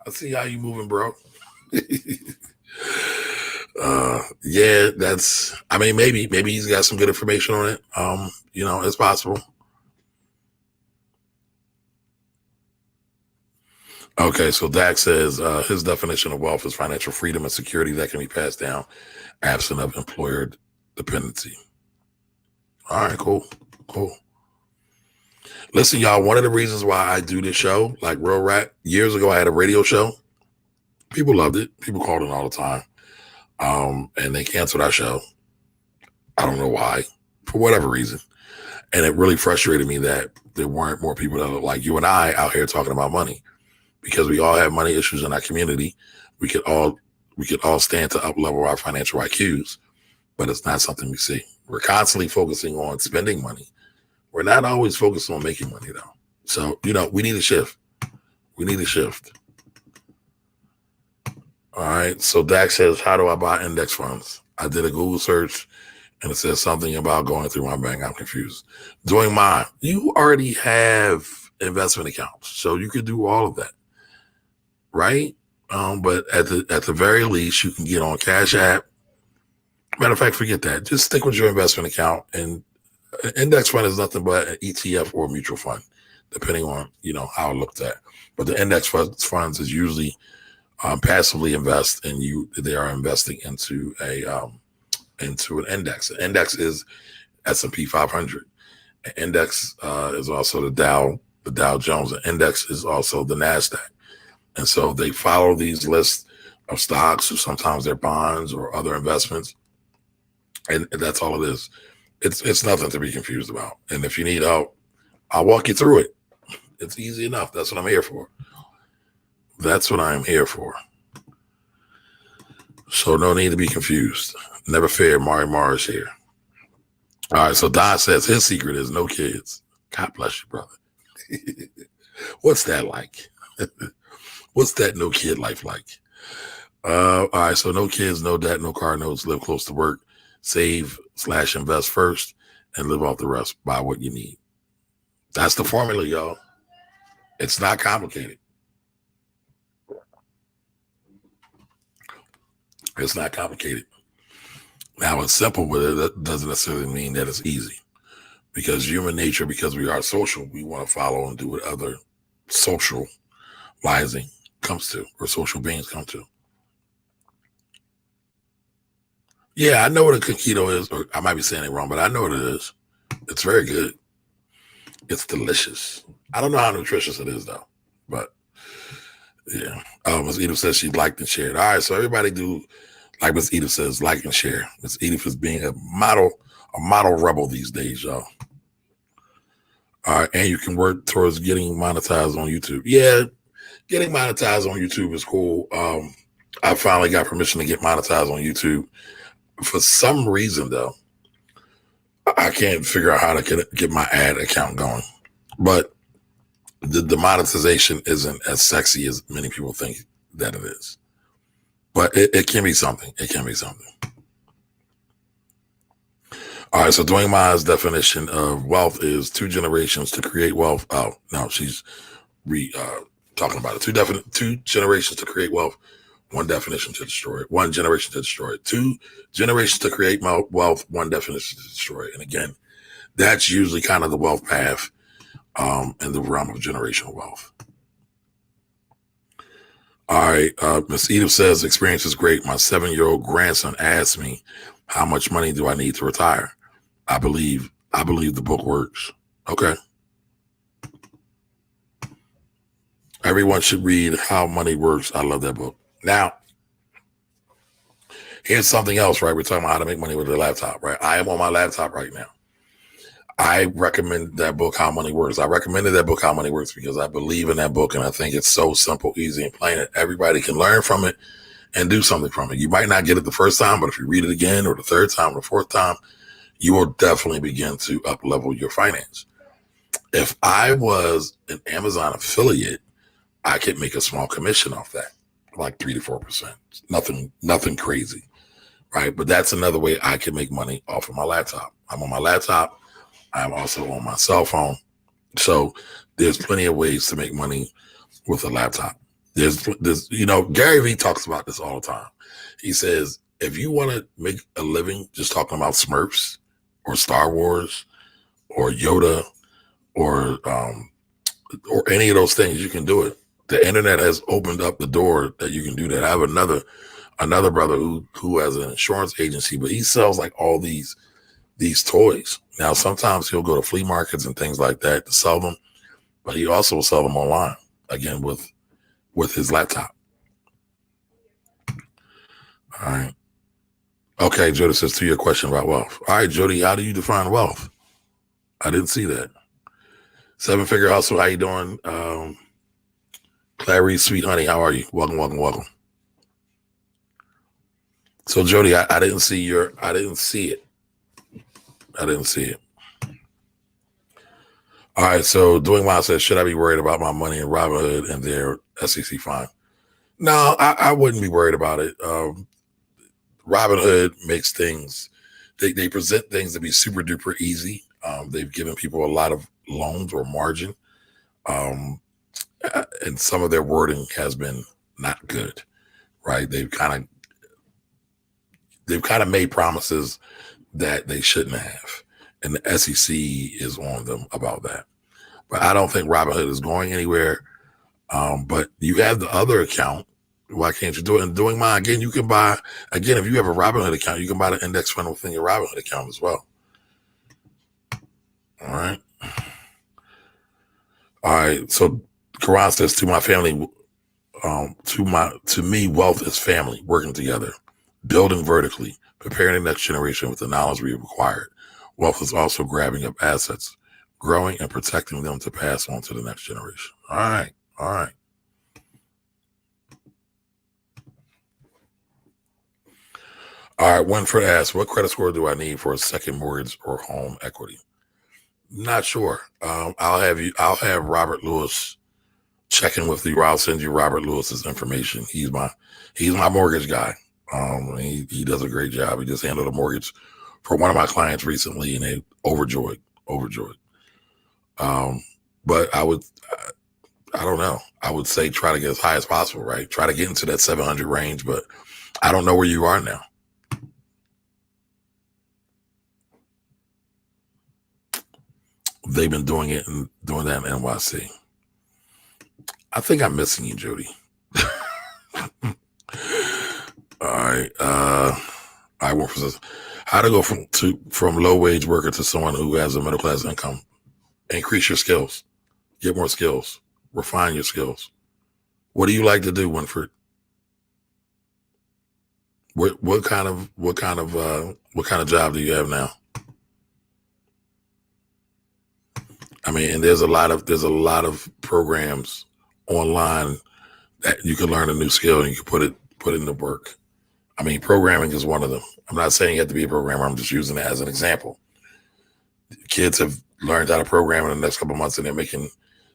I see how you moving, bro. Yeah, maybe he's got some good information on it. It's possible. Okay, so Dax says his definition of wealth is financial freedom and security that can be passed down absent of employer dependency. All right, cool. Listen, y'all, one of the reasons why I do this show, like Real Rat, years ago I had a radio show. People loved it. People called in all the time. And they canceled our show. I don't know why, for whatever reason. And it really frustrated me that there weren't more people that look like you and I out here talking about money, because we all have money issues in our community. We could all stand to up level our financial IQs, but it's not something we see. We're constantly focusing on spending money. We're not always focused on making money, though. So, we need a shift. All right. So Dax says, how do I buy index funds? I did a Google search and it says something about going through my bank. I'm confused. Doing mine. You already have investment accounts, so you could do all of that. Right? But at the very least, you can get on Cash App. Matter of fact, forget that. Just stick with your investment account. And an index fund is nothing but an ETF or a mutual fund, depending on, how it looked at. But the index funds is usually passively invest, and they are investing into an index. An index is S&P 500. An index is also the Dow Jones. An index is also the NASDAQ. And so they follow these lists of stocks, or sometimes they're bonds or other investments. And that's all it is. It's nothing to be confused about. And if you need help, I'll walk you through it. It's easy enough. That's what I'm here for. So no need to be confused. Never fear, Mari Mars here. All right, so Don says his secret is no kids. God bless you, brother. What's that like? What's that no kid life like? All right, so no kids, no debt, no car notes, live close to work, save/invest first, and live off the rest. Buy what you need. That's the formula, y'all. It's not complicated. It's not complicated. Now, it's simple, but it doesn't necessarily mean that it's easy. Because human nature, because we are social, we want to follow and do what other socializing comes to, or social beings come to. Yeah, I know what a coquito is, or I might be saying it wrong, but I know what it is. It's very good. It's delicious. I don't know how nutritious it is, though, but yeah. Ms. Edith says she liked and shared. All right, so everybody do, like Ms. Edith says, like and share. Ms. Edith is being a model rebel these days, y'all. All right, and you can work towards getting monetized on YouTube. Yeah, getting monetized on YouTube is cool. I finally got permission to get monetized on YouTube. For some reason, though, I can't figure out how to get my ad account going. But the monetization isn't as sexy as many people think that it is. But it can be something. It can be something. All right, so Dwayne Ma's definition of wealth is 2 generations to create wealth. Oh, no, she's talking about it. 2 generations to create wealth, 1 definition to destroy it. 1 generation to destroy it. 2 generations to create wealth, 1 definition to destroy it. And again, that's usually kind of the wealth path in the realm of generational wealth. All right, Miss Edith says, experience is great. My 7-year-old grandson asked me, how much money do I need to retire? I believe the book works. Okay. Everyone should read How Money Works. I love that book. Now, here's something else, right? We're talking about how to make money with a laptop, right? I am on my laptop right now. I recommend that book, How Money Works. I recommended that book, How Money Works, because I believe in that book, and I think it's so simple, easy, and plain that everybody can learn from it and do something from it. You might not get it the first time, but if you read it again or the 3rd time or the 4th time, you will definitely begin to up-level your finance. If I was an Amazon affiliate, I could make a small commission off that, like 3 to 4%. Nothing crazy, right? But that's another way I can make money off of my laptop. I'm on my laptop. I'm also on my cell phone. So there's plenty of ways to make money with a laptop. There's Gary Vee talks about this all the time. He says, if you want to make a living just talking about Smurfs or Star Wars or Yoda or any of those things, you can do it. The internet has opened up the door that you can do that. I have another brother who has an insurance agency, but he sells like all these toys. Now, sometimes he'll go to flea markets and things like that to sell them, but he also will sell them online, again, with his laptop. All right. Okay, Jody says, to your question about wealth. All right, Jody, how do you define wealth? I didn't see that. 7-figure hustle, how you doing? Clarice, sweet honey, how are you? Welcome. So, Jody, I didn't see it. I didn't see it. All right, so Dwayne Wild says, should I be worried about my money in Robinhood and their SEC fine? No, I wouldn't be worried about it. Robinhood makes things, they present things to be super duper easy. They've given people a lot of loans or margin. And some of their wording has been not good, right? They've kind of made promises that they shouldn't have. And the SEC is on them about that. But I don't think Robinhood is going anywhere. But you have the other account. Why can't you do it? And doing mine, again, you can buy, again, if you have a Robinhood account, you can buy the index fund within your Robinhood account as well. All right. All right. So Karan says, to my family, to me, wealth is family, working together, building vertically, preparing the next generation with the knowledge we have acquired. Wealth is also grabbing up assets, growing and protecting them to pass on to the next generation. All right. All right, Winfred asks, what credit score do I need for a second mortgage or home equity? Not sure. I'll have Robert Lewis check in with you. I'll send you Robert Lewis's information. He's my mortgage guy. He does a great job. He just handled a mortgage for one of my clients recently, and they overjoyed. But I don't know. I would say try to get as high as possible, right? Try to get into that 700 range, but I don't know where you are now. They've been doing that in NYC. I think I'm missing you, Jody. All right. I work for this. How to go from low wage worker to someone who has a middle class income. Increase your skills. Get more skills. Refine your skills. What do you like to do, Winfred? What kind of job do you have now? I mean, and there's a lot of programs online that you can learn a new skill and you can put it into work. I mean, programming is one of them. I'm not saying you have to be a programmer. I'm just using it as an example. Kids have learned how to program in the next couple of months, and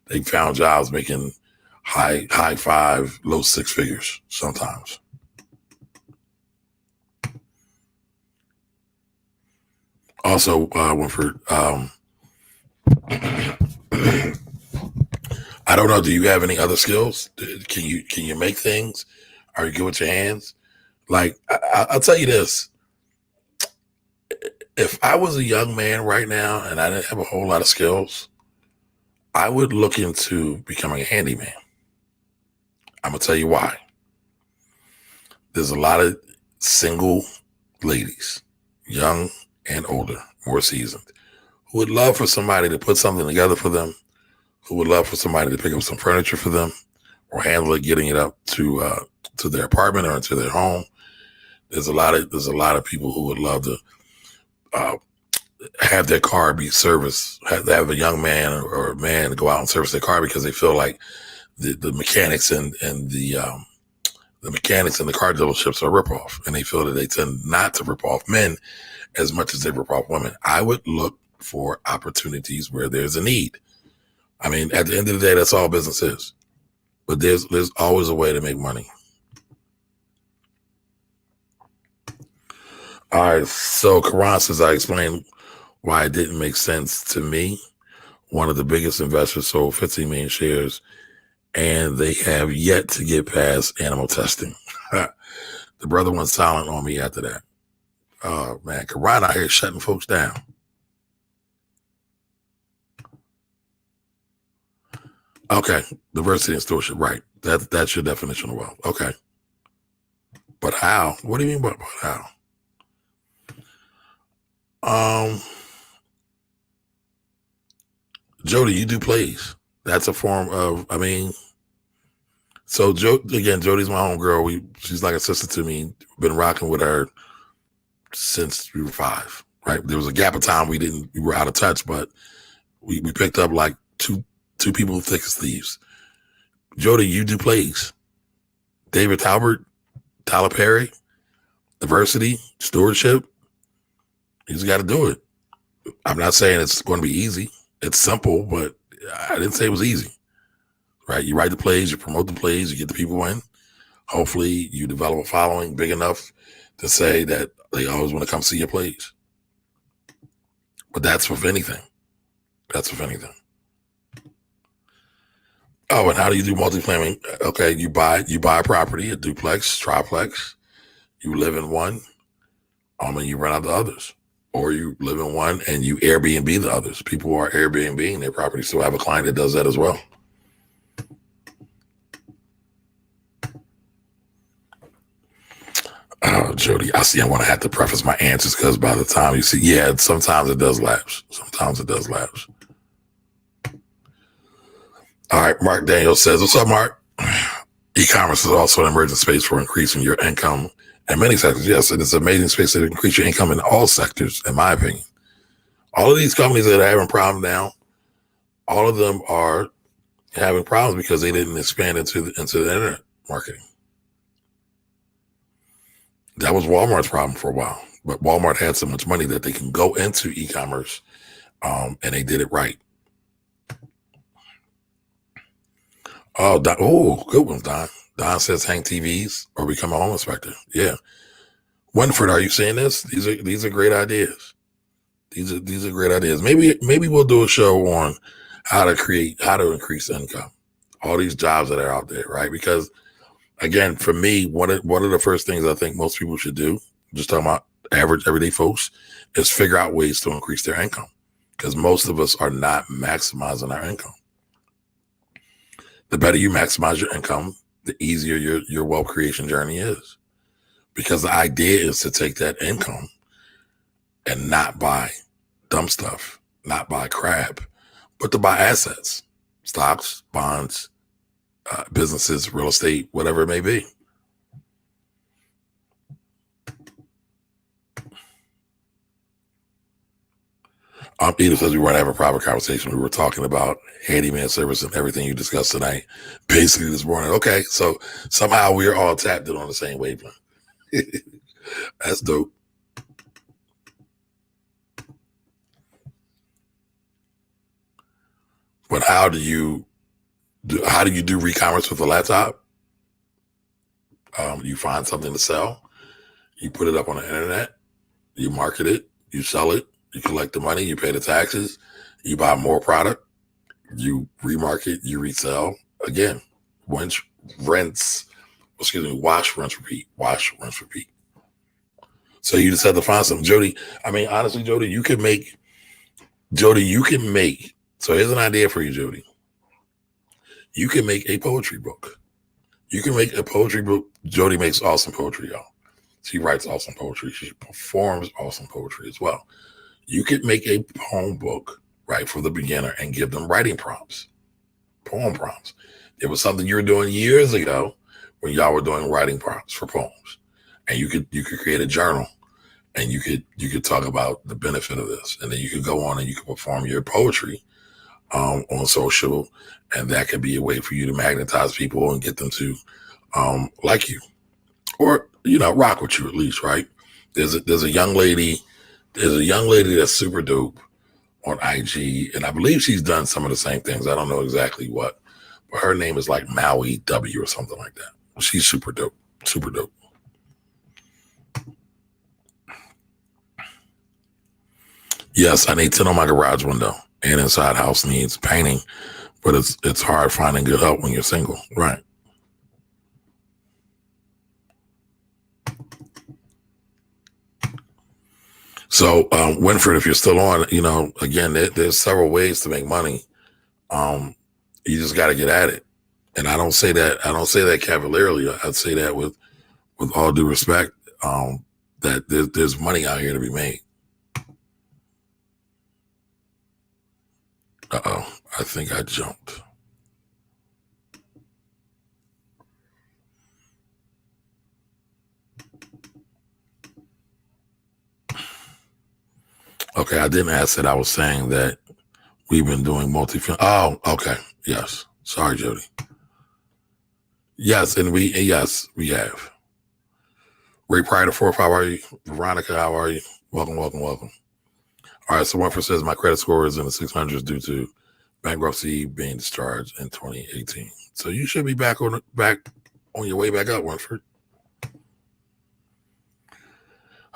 they found jobs making high five, low six figures sometimes. Also, Winford, I don't know. Do you have any other skills? Can you make things? Are you good with your hands? Like I'll tell you this: if I was a young man right now and I didn't have a whole lot of skills, I would look into becoming a handyman. I'm gonna tell you why. There's a lot of single ladies, young and older, more seasoned, who would love for somebody to put something together for them, who would love for somebody to pick up some furniture for them or handle it, getting it up to their apartment or into their home. There's a lot of people who would love to have their car be serviced, have a young man or a man go out and service their car because they feel like the mechanics and the mechanics in the car dealerships are ripoff, and they feel that they tend not to rip off men as much as they rip off women. I would look for opportunities where there's a need. I mean, at the end of the day, that's all business is. But there's always a way to make money. All right, so Karan says, I explained why it didn't make sense to me. One of the biggest investors sold 15 million shares, and they have yet to get past animal testing. The brother went silent on me after that. Oh, man, Karan out here shutting folks down. Okay, diversity and stewardship, right. That's your definition of wealth. Okay. But how? What do you mean by how? Jody, you do plays. That's a form of, so Jody's my homegirl. She's like a sister to me. Been rocking with her since we were 5, right? There was a gap of time we were out of touch, but we picked up like two people thick as thieves. Jody, you do plays. David Talbert, Tyler Perry, diversity, stewardship. You just got to do it. I'm not saying it's going to be easy. It's simple, but I didn't say it was easy, right? You write the plays, you promote the plays, you get the people in. Hopefully you develop a following big enough to say that they always want to come see your plays. But that's with anything. Oh, and how do you do multifamily? Okay, you buy a property, a duplex, triplex. You live in one, and you rent out the others. Or you live in one and you Airbnb the others. People who are Airbnb their property. So I have a client that does that as well. Oh, Jody, I see. I want to have to preface my answers because by the time you see, sometimes it does lapse. All right, Mark Daniel says, what's up, Mark? E-commerce is also an emerging space for increasing your income in many sectors. Yes, it is an amazing space to increase your income in all sectors, in my opinion. All of these companies that are having problems now, all of them are having problems because they didn't expand into the internet marketing. That was Walmart's problem for a while, but Walmart had so much money that they can go into e-commerce, and they did it right. Oh, good one, Don. Don says hang TVs or become a home inspector. Yeah. Winford, are you saying this? These are great ideas. These are great ideas. Maybe we'll do a show on how to increase income. All these jobs that are out there, right? Because again, for me, one of the first things I think most people should do, just talking about average everyday folks, is figure out ways to increase their income. Because most of us are not maximizing our income. The better you maximize your income, the easier your wealth creation journey is. Because the idea is to take that income and not buy dumb stuff, not buy crap, but to buy assets, stocks, bonds, businesses, real estate, whatever it may be. Edith says we want to have a private conversation. We were talking about handyman service and everything you discussed tonight, basically this morning. Okay, so somehow we're all tapped in on the same wavelength. That's dope. But how do you do re-commerce with a laptop? You find something to sell, you put it up on the internet, you market it, you sell it, you collect the money, you pay the taxes, you buy more product, you remarket, you resell. Again, wash, rinse, repeat, wash, rinse, repeat. So you just have to find something. Jody, I mean, honestly, Jody, you can make, so here's an idea for you, Jody. You can make a poetry book. You can make a poetry book. Jody makes awesome poetry, y'all. She writes awesome poetry. She performs awesome poetry as well. You could make a poem book, right, for the beginner and give them writing prompts, poem prompts. It was something you were doing years ago when y'all were doing writing prompts for poems. And you could create a journal and you could talk about the benefit of this. And then you could go on and you could perform your poetry on social, and that could be a way for you to magnetize people and get them to like you, or rock with you at least, right? There's a young lady that's super dope on IG, and I believe she's done some of the same things. I don't know exactly what, but her name is like Maui W or something like that. She's super dope, super dope. Yes, I need 10 on my garage window, and inside house needs painting, but it's hard finding good help when you're single, right? So, Winfred, if you're still on, again, there's several ways to make money. You just got to get at it. And I don't say that cavalierly. I'd say that with all due respect, that there's money out here to be made. Uh-oh, I think I jumped. Okay, I didn't ask that. I was saying that we've been doing multi-film. Oh, okay. Yes. Sorry, Jody. Yes, and we have. Ray Pryor, 4-5, how are you? Veronica, how are you? Welcome, welcome, welcome. All right, so Winfred says my credit score is in the 600s due to bankruptcy being discharged in 2018. So you should be back on your way back up, Winfred.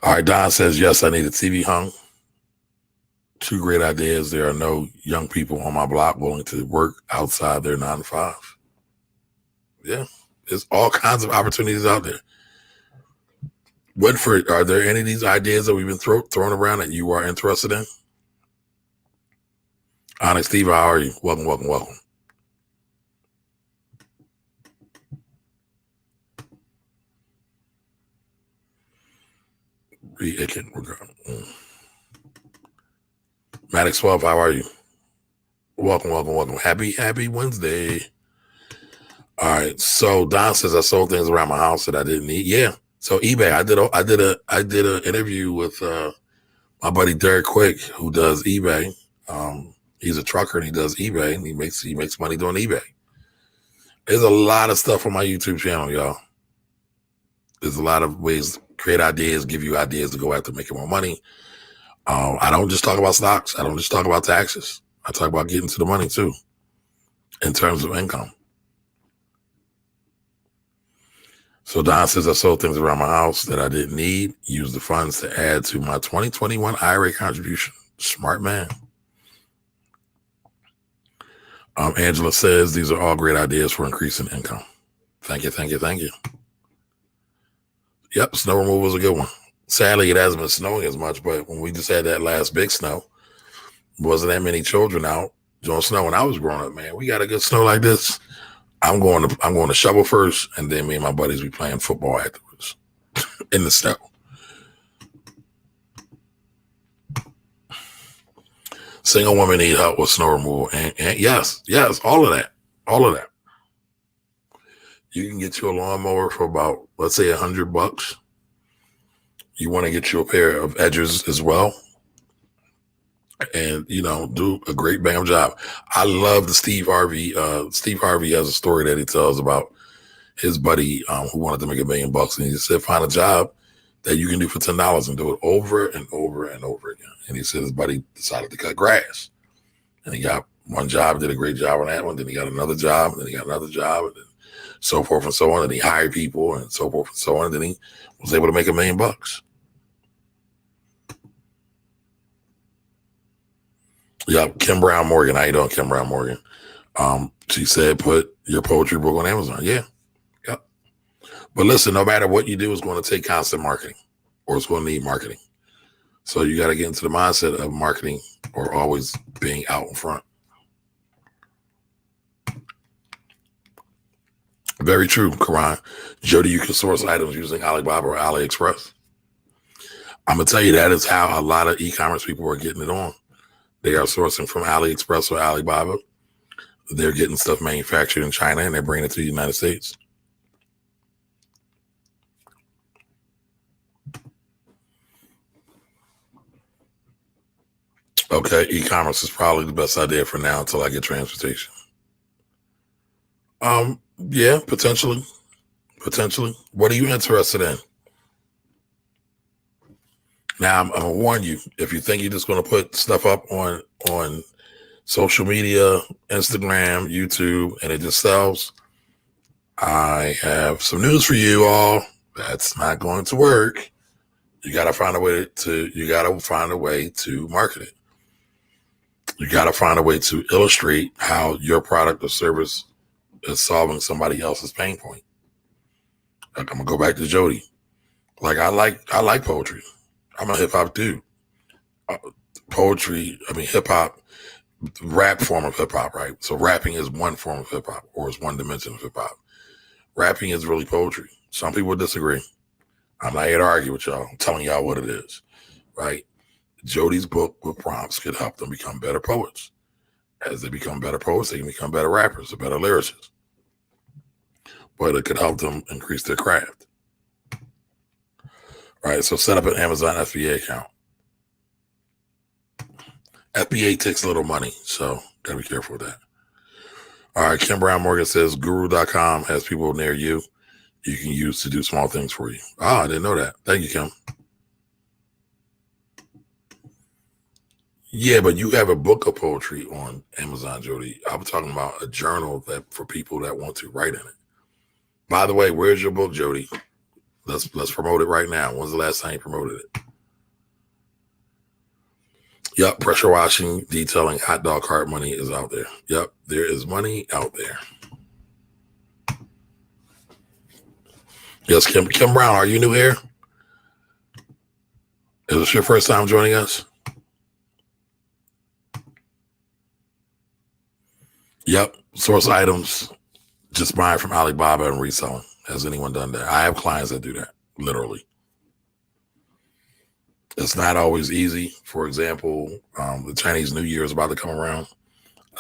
All right, Don says, yes, I need a TV hung. 2 great ideas. There are no young people on my block willing to work outside their 9 to 5. Yeah, there's all kinds of opportunities out there. Winfred, are there any of these ideas that we've been throwing around that you are interested in? Onyx Steve, how are you? Welcome, welcome, welcome. Maddox 12, how are you? Welcome, welcome, welcome. Happy Wednesday. All right. So Don says I sold things around my house that I didn't need. Yeah. So eBay, I did an interview with my buddy Derek Quick, who does eBay. He's a trucker and he does eBay, and he makes money doing eBay. There's a lot of stuff on my YouTube channel, y'all. There's a lot of ways to create ideas, give you ideas to go after making more money. I don't just talk about stocks. I don't just talk about taxes. I talk about getting to the money too, in terms of income. So Don says I sold things around my house that I didn't need, used the funds to add to my 2021 IRA contribution. Smart man. Angela says these are all great ideas for increasing income. Thank you, thank you, thank you. Yep, snow removal was a good one. Sadly, it hasn't been snowing as much, but when we just had that last big snow, wasn't that many children out doing snow when I was growing up, man. We got a good snow like this. I'm going to shovel first, and then me and my buddies be playing football afterwards in the snow. Single women need help with snow removal, and yes, all of that. You can get you a lawnmower for about, let's say, $100. You want to get you a pair of edgers as well. and, you know, do a great bam job. I love the Steve Harvey. Steve Harvey has a story that he tells about his buddy who wanted to make $1 million, and he said, find a job that you can do for $10 and do it over and over and over again. And he said his buddy decided to cut grass, and he got one job, did a great job on that one. Then he got another job, and then he got another job, and then so forth and so on. And he hired people and so forth and so on. And then he was able to make $1 million. Yeah, Kim Brown Morgan. How you doing, Kim Brown Morgan? She said, put your poetry book on Amazon. Yeah. Yep. But listen, no matter what you do, it's going to take constant marketing, or it's going to need marketing. So you got to get into the mindset of marketing or always being out in front. Very true, Karan. Jody, you can source items using Alibaba or AliExpress. I'm going to tell you that is how a lot of e-commerce people are getting it on. They are sourcing from AliExpress or Alibaba. They're getting stuff manufactured in China and they're bringing it to the United States. Okay, e-commerce is probably the best idea for now until I get transportation. Yeah, potentially. What are you interested in? Now, I'm gonna warn you, if you think you're just gonna put stuff up on social media, Instagram, YouTube, and it just sells, I have some news for you all. That's not going to work. You gotta find a way to market it. You gotta find a way to illustrate how your product or service is solving somebody else's pain point. Like, I'm gonna go back to Jody. Like, I like poetry. I'm a hip hop dude. Hip hop, rap form of hip hop, right? So rapping is one form of hip hop, or is one dimension of hip hop. Rapping is really poetry. Some people disagree. I'm not here to argue with y'all. I'm telling y'all what it is, right? Jody's book with prompts could help them become better poets. As they become better poets, they can become better rappers or better lyricists. But it could help them increase their craft. Right, so set up an Amazon FBA account. FBA takes a little money, so gotta be careful with that. All right, Kim Brown Morgan says guru.com has people near you can use to do small things for you. I didn't know that. Thank you, Kim. Yeah, but you have a book of poetry on Amazon, Jody. I'm talking about a journal that for people that want to write in it. By the way, where's your book, Jody? Let's promote it right now. When's the last time you promoted it? Yep, pressure washing, detailing, hot dog cart money is out there. Yep, there is money out there. Yes, Kim Brown, are you new here? Is this your first time joining us? Yep, source items, just buying from Alibaba and reselling. Has anyone done that? I have clients that do that, literally. It's not always easy. For example, the Chinese New Year is about to come around.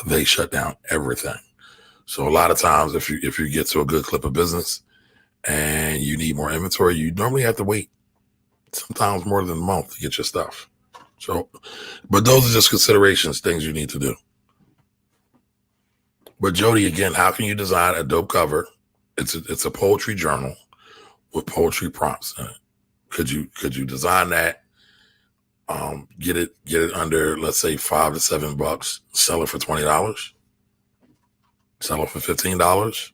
They shut down everything. So a lot of times, if you get to a good clip of business and you need more inventory, you normally have to wait sometimes more than a month to get your stuff. So, but those are just considerations, things you need to do. But Jody, again, how can you design a dope cover? It's a poetry journal with poetry prompts in it. Could you design that? Get it under, let's say, $5 to $7, sell it for $20, sell it for $15.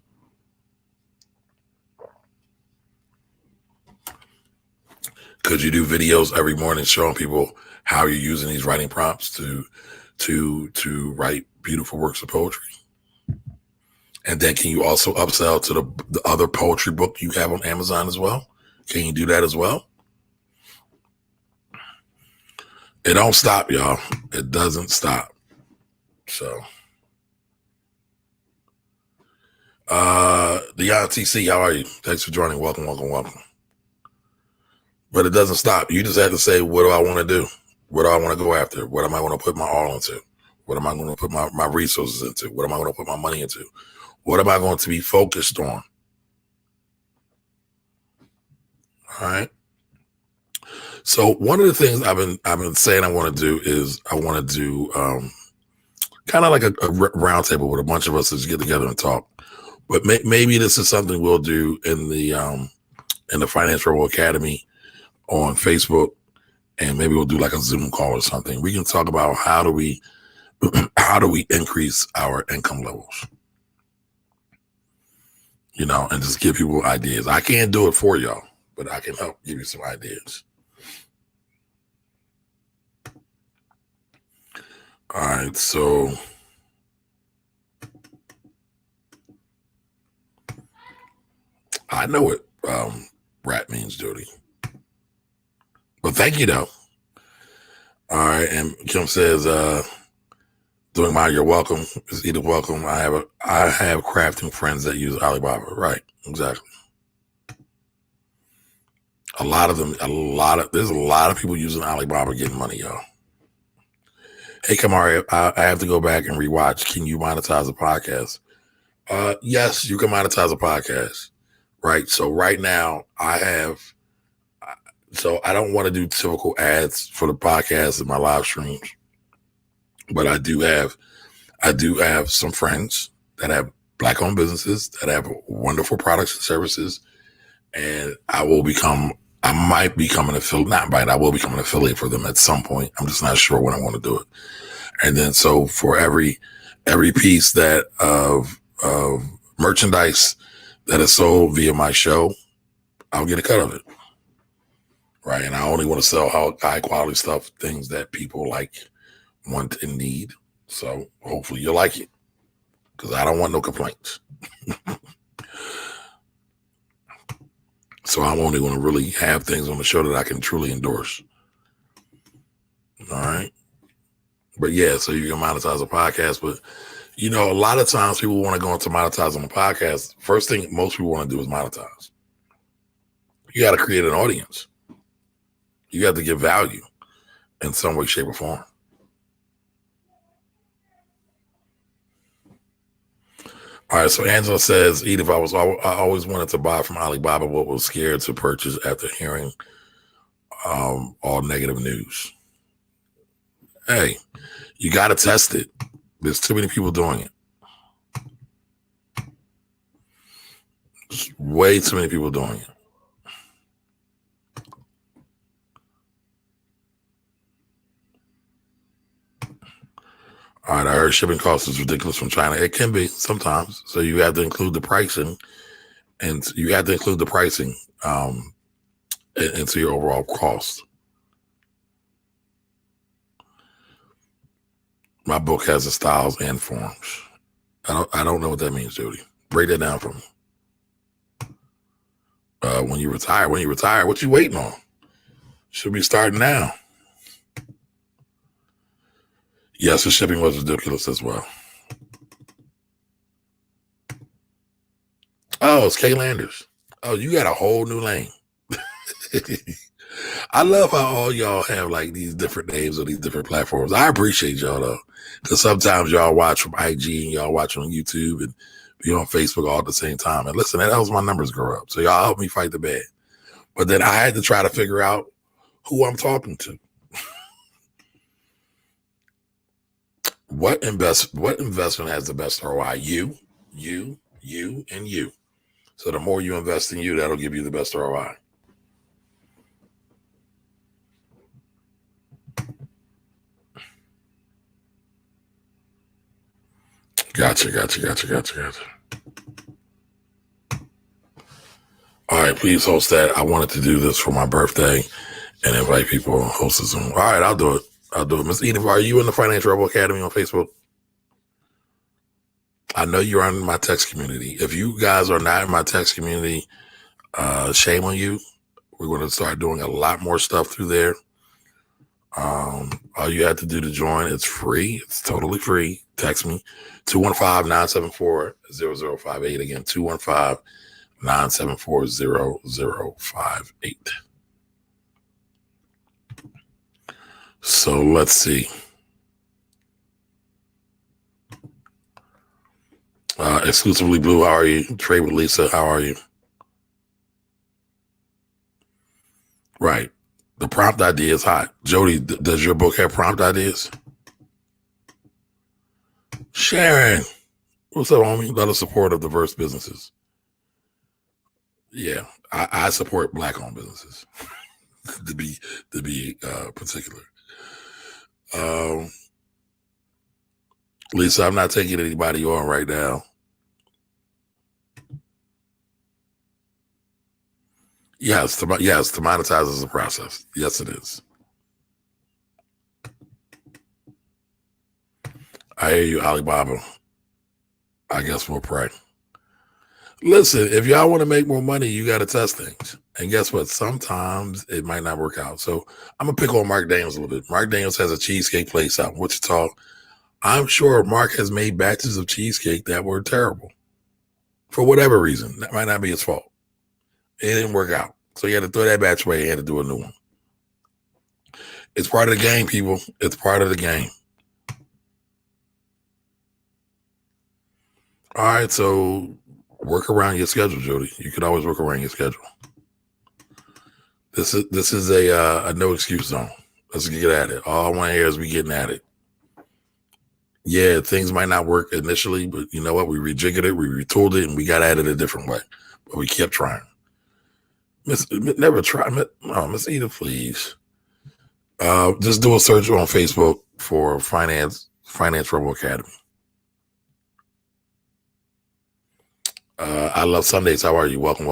Could you do videos every morning showing people how you're using these writing prompts to write beautiful works of poetry? And then can you also upsell to the other poetry book you have on Amazon as well? Can you do that as well? It don't stop, y'all. It doesn't stop. So, the TC, how are you? Thanks for joining. Welcome. But it doesn't stop. You just have to say, what do I want to do? What do I want to go after? What am I going to put my all into? What am I going to put my resources into? What am I going to put my money into? What am I going to be focused on? All right. So one of the things I've been saying I want to do is I want to do kind of like a roundtable with a bunch of us to just get together and talk. But maybe this is something we'll do in the Finance Rebel Academy on Facebook, and maybe we'll do like a Zoom call or something. We can talk about how do we how do we increase our income levels, and just give people ideas. I can't do it for y'all, but I can help give you some ideas. All right, so I know what rat means, Jody. But thank you, though. All right, and Kim says, doing my you're welcome. Is either welcome. I have crafting friends that use Alibaba. Right, exactly. There's a lot of people using Alibaba getting money, y'all. Hey, Kamari, I have to go back and rewatch. Can you monetize a podcast? Yes, you can monetize a podcast. Right. So right now so I don't want to do typical ads for the podcast and my live streams, but I do have some friends that have Black owned businesses that have wonderful products and services. And I might become an affiliate, I will become an affiliate for them at some point. I'm just not sure when I want to do it. And then, so for every piece that of merchandise that is sold via my show, I'll get a cut of it. Right. And I only want to sell high quality stuff, things that people like, want, and need. So hopefully you'll like it, because I don't want no complaints. So I only want to really have things on the show that I can truly endorse. All right. But yeah, so you can monetize a podcast. But, a lot of times people want to go into monetizing a podcast. First thing most people want to do is monetize. You got to create an audience. You got to give value in some way, shape, or form. All right, so Angela says, Edith, I always wanted to buy from Alibaba, but was scared to purchase after hearing all negative news. Hey, you got to test it. There's too many people doing it. There's way too many people doing it. All right, I heard shipping costs is ridiculous from China. It can be sometimes. So you have to include the pricing, into your overall cost. My book has the styles and forms. I don't know what that means, Jody. Break that down for me. When you retire, what you waiting on? Should be starting now. Yes, the shipping was ridiculous as well. Oh, it's Kay Landers. Oh, you got a whole new lane. I love how all y'all have like these different names on these different platforms. I appreciate y'all though, because sometimes y'all watch from IG and y'all watch on YouTube and be on Facebook all at the same time. And listen, that helps my numbers grow up. So y'all help me fight the bad. But then I had to try to figure out who I'm talking to. What investment has the best ROI? You, and you. So the more you invest in you, that'll give you the best ROI. Gotcha. All right, please host that. I wanted to do this for my birthday and invite people and host a Zoom. All right, I'll do it. Ms. Edith, are you in the Financial Rebel Academy on Facebook? I know you're in my text community. If you guys are not in my text community, shame on you. We're going to start doing a lot more stuff through there. All you have to do to join, it's free. It's totally free. Text me, 215-974-0058. Again, 215-974-0058. So let's see. Exclusively Blue, how are you? Trade with Lisa, how are you? Right. prompt idea is hot. Jody, does your book have prompt ideas? Sharon, what's up, homie? A lot of support of diverse businesses. Yeah, I support Black-owned businesses. to be particular. Lisa, I'm not taking anybody on right now. Yes, to monetize is a process. Yes, it is. I hear you, Alibaba. I guess we'll pray. Listen, if y'all want to make more money, you got to test things. And guess what? Sometimes it might not work out. So I'm going to pick on Mark Daniels a little bit. Mark Daniels has a cheesecake place out in Wichita. I'm sure Mark has made batches of cheesecake that were terrible. For whatever reason. That might not be his fault. It didn't work out. So he had to throw that batch away and had to do a new one. It's part of the game, people. It's part of the game. All right, so work around your schedule, Jody. You could always work around your schedule. This is a no excuse zone. Let's get at it. All I want to hear is we getting at it. Yeah, things might not work initially, but you know what? We rejiggered it, we retooled it, and we got at it a different way. But we kept trying. Never try. Miss Edith, please. Just do a search on Facebook for Finance Rebel Academy. I love Sundays. How are you? Welcome.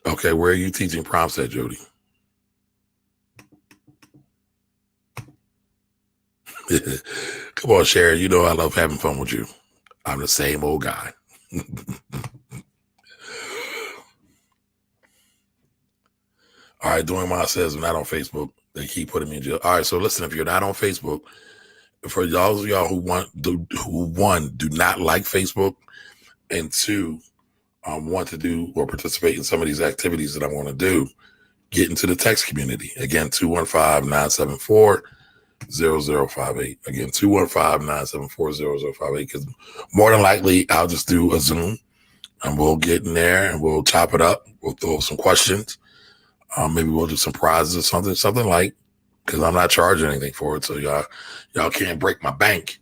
Okay, where are you teaching prompts at, Jody? Come on, Sharon. You know I love having fun with you. I'm the same old guy. All right, Doing Ma says I'm not on Facebook. They keep putting me in jail. All right, so listen, if you're not on Facebook, for those of y'all who do not like Facebook, and two, want to do or participate in some of these activities that I want to do, get into the text community. Again, 215-974-0058. Again, 215-974-0058. Because more than likely, I'll just do a Zoom, and we'll get in there and we'll chop it up. We'll throw some questions. Maybe we'll do some prizes or something like, because I'm not charging anything for it, so y'all can't break my bank.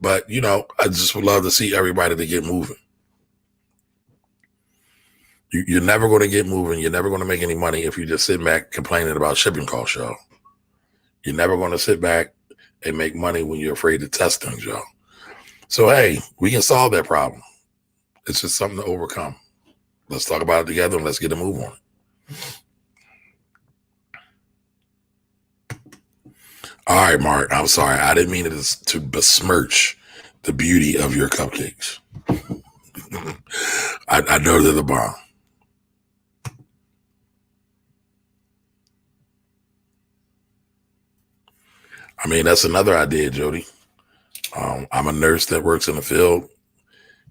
But I just would love to see everybody to get moving. You're never going to get moving. You're never going to make any money if you just sit back complaining about shipping costs, y'all. You're never going to sit back and make money when you're afraid to test things, y'all. So hey, we can solve that problem. It's just something to overcome. Let's talk about it together and let's get a move on it. All right, Mark, I'm sorry. I didn't mean it to besmirch the beauty of your cupcakes. I know they're the bomb. I mean, that's another idea, Jody. I'm a nurse that works in the field.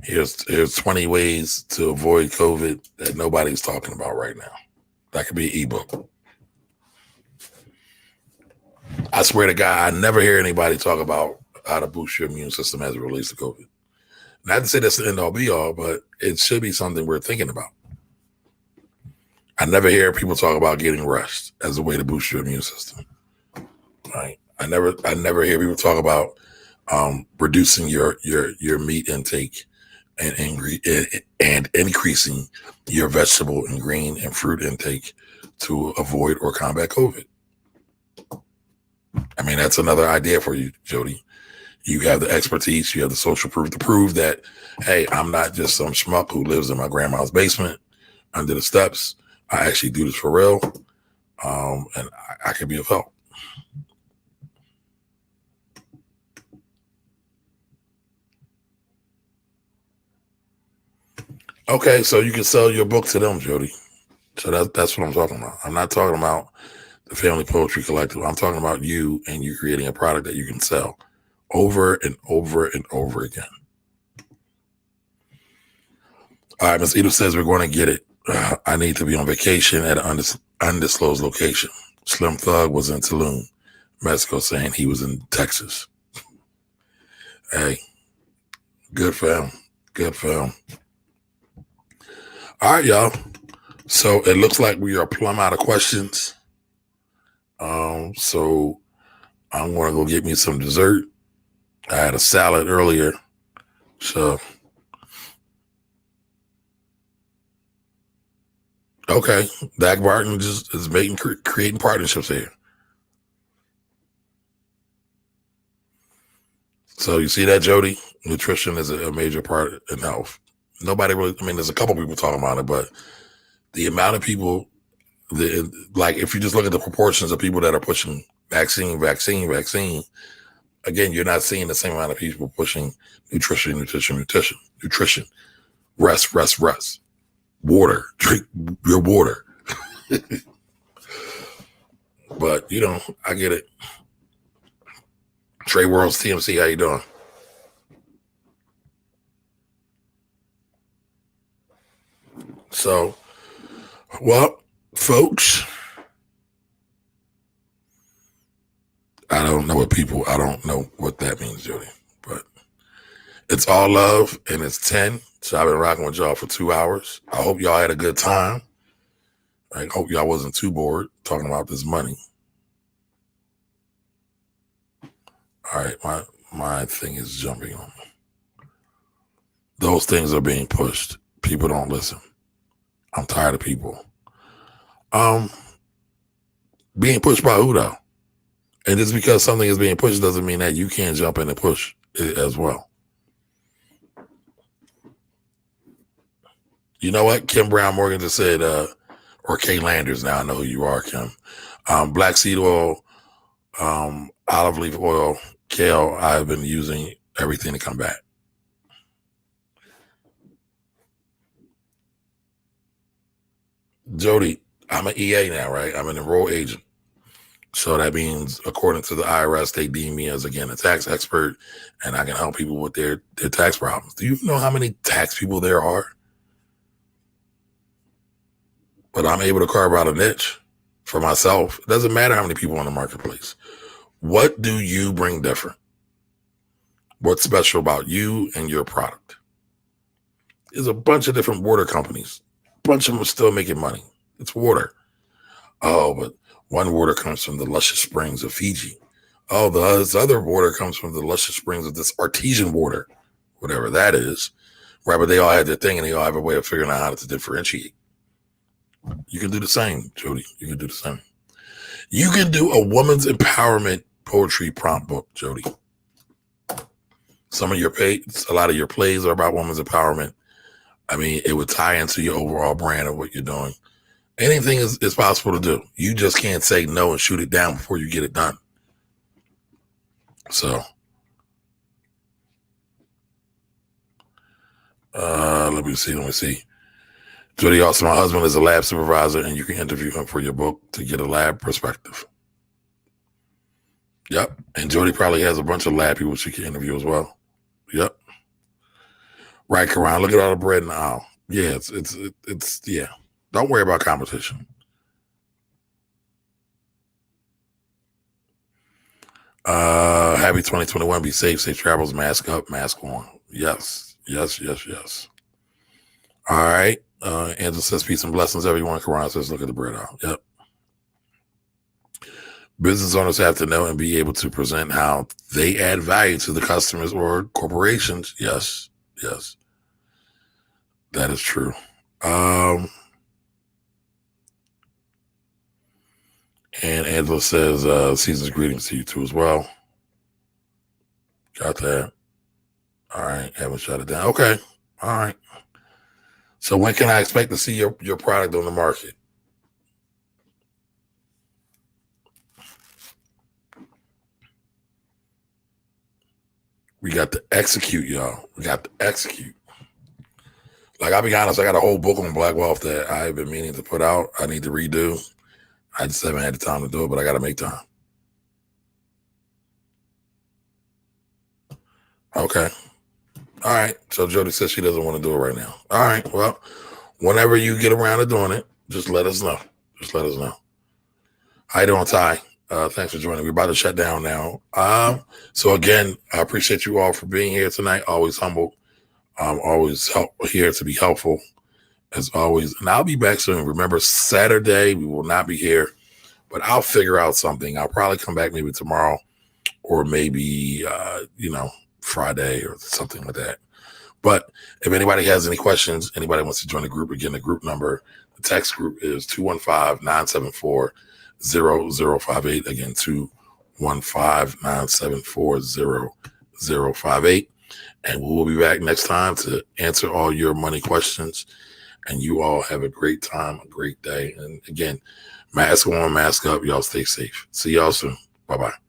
Here's 20 ways to avoid COVID that nobody's talking about right now. That could be an ebook. I swear to God, I never hear anybody talk about how to boost your immune system as it relates to COVID. Not to say that's the end all be all, but it should be something we're thinking about. I never hear people talk about getting rest as a way to boost your immune system. Right? I never hear people talk about reducing your meat intake and increasing your vegetable and green and fruit intake to avoid or combat COVID. I mean, that's another idea for you, Jody. You have the expertise, you have the social proof to prove that, hey, I'm not just some schmuck who lives in my grandma's basement under the steps. I actually do this for real, and I can be of help. Okay, so you can sell your book to them, Jody. So that's what I'm talking about. I'm not talking about the Family Poetry Collective. I'm talking about you and you creating a product that you can sell over and over and over again. All right, Ms. Edith says we're going to get it. I need to be on vacation at an undisclosed location. Slim Thug was in Tulum, Mexico, saying he was in Texas. Hey, good for him. Good for him. All right, y'all. So it looks like we are plumb out of questions. So I'm going to go get me some dessert. I had a salad earlier. So, okay. Dak Barton just is creating partnerships here. So you see that, Jody? Nutrition is a major part in health. Nobody really, I mean, there's a couple people talking about it, but the amount of people, like if you just look at the proportions of people that are pushing vaccine, again, you're not seeing the same amount of people pushing nutrition. Rest. Water, drink your water. But, I get it. Trey Worlds, TMC, how you doing? So, well, folks, I don't know what that means, Jody, but it's all love and it's 10. So I've been rocking with y'all for 2 hours. I hope y'all had a good time. I hope y'all wasn't too bored talking about this money. All right, my thing is jumping on me. Those things are being pushed. People don't listen. I'm tired of people. Being pushed by who though? And just because something is being pushed doesn't mean that you can't jump in and push it as well. You know what? Kim Brown Morgan just said, or Kay Landers, now I know who you are, Kim. Black seed oil, olive leaf oil, kale, I've been using everything to come back. Jody, I'm an EA now, right? I'm an enrolled agent. So that means, according to the IRS, they deem me as, again, a tax expert, and I can help people with their tax problems. Do you know how many tax people there are? But I'm able to carve out a niche for myself. It doesn't matter how many people in the marketplace. What do you bring different? What's special about you and your product? There's a bunch of different water companies. A bunch of them are still making money. It's water. Oh, but one water comes from the luscious springs of Fiji. Oh, this other water comes from the luscious springs of this artesian water, whatever that is. Right, but they all have their thing and they all have a way of figuring out how to differentiate. You can do the same, Jody. You can do the same. You can do a woman's empowerment poetry prompt book, Jody. A lot of your plays are about women's empowerment. I mean, it would tie into your overall brand of what you're doing. Anything is possible to do. You just can't say no and shoot it down before you get it done. So, let me see. Jody, also, my husband is a lab supervisor, and you can interview him for your book to get a lab perspective. Yep. And Jody probably has a bunch of lab people she can interview as well. Yep. Right, Karan. Look at all the bread in the aisle. Yeah, it's yeah. Don't worry about competition. Happy 2021. Be safe travels. Mask up, mask on. Yes. All right. Angela says peace and blessings, everyone. Karan says look at the bread aisle. Yep. Business owners have to know and be able to present how they add value to the customers or corporations. Yes. That is true. And Angela says, season's greetings to you too as well. Got that. All right. Haven't shut it down. Okay. All right. So when can I expect to see your product on the market? We got to execute, y'all. We got to execute. Like, I'll be honest, I got a whole book on Black Wealth that I've been meaning to put out. I need to redo. I just haven't had the time to do it, but I got to make time. Okay. All right. So Jody says she doesn't want to do it right now. All right. Well, whenever you get around to doing it, just let us know. How you doing, Ty? Thanks for joining. We're about to shut down now. So again, I appreciate you all for being here tonight. Always humble. Always here to be helpful. as always. And I'll be back soon. Remember, Saturday, we will not be here, but I'll figure out something. I'll probably come back maybe tomorrow or maybe, Friday or something like that. But if anybody has any questions, anybody wants to join the group, again, the group number, the text group is 215-974-0058. Again, 215-974-0058. And we will be back next time to answer all your money questions. And you all have a great time, a great day. And again, mask on, mask up. Y'all stay safe. See y'all soon. Bye-bye.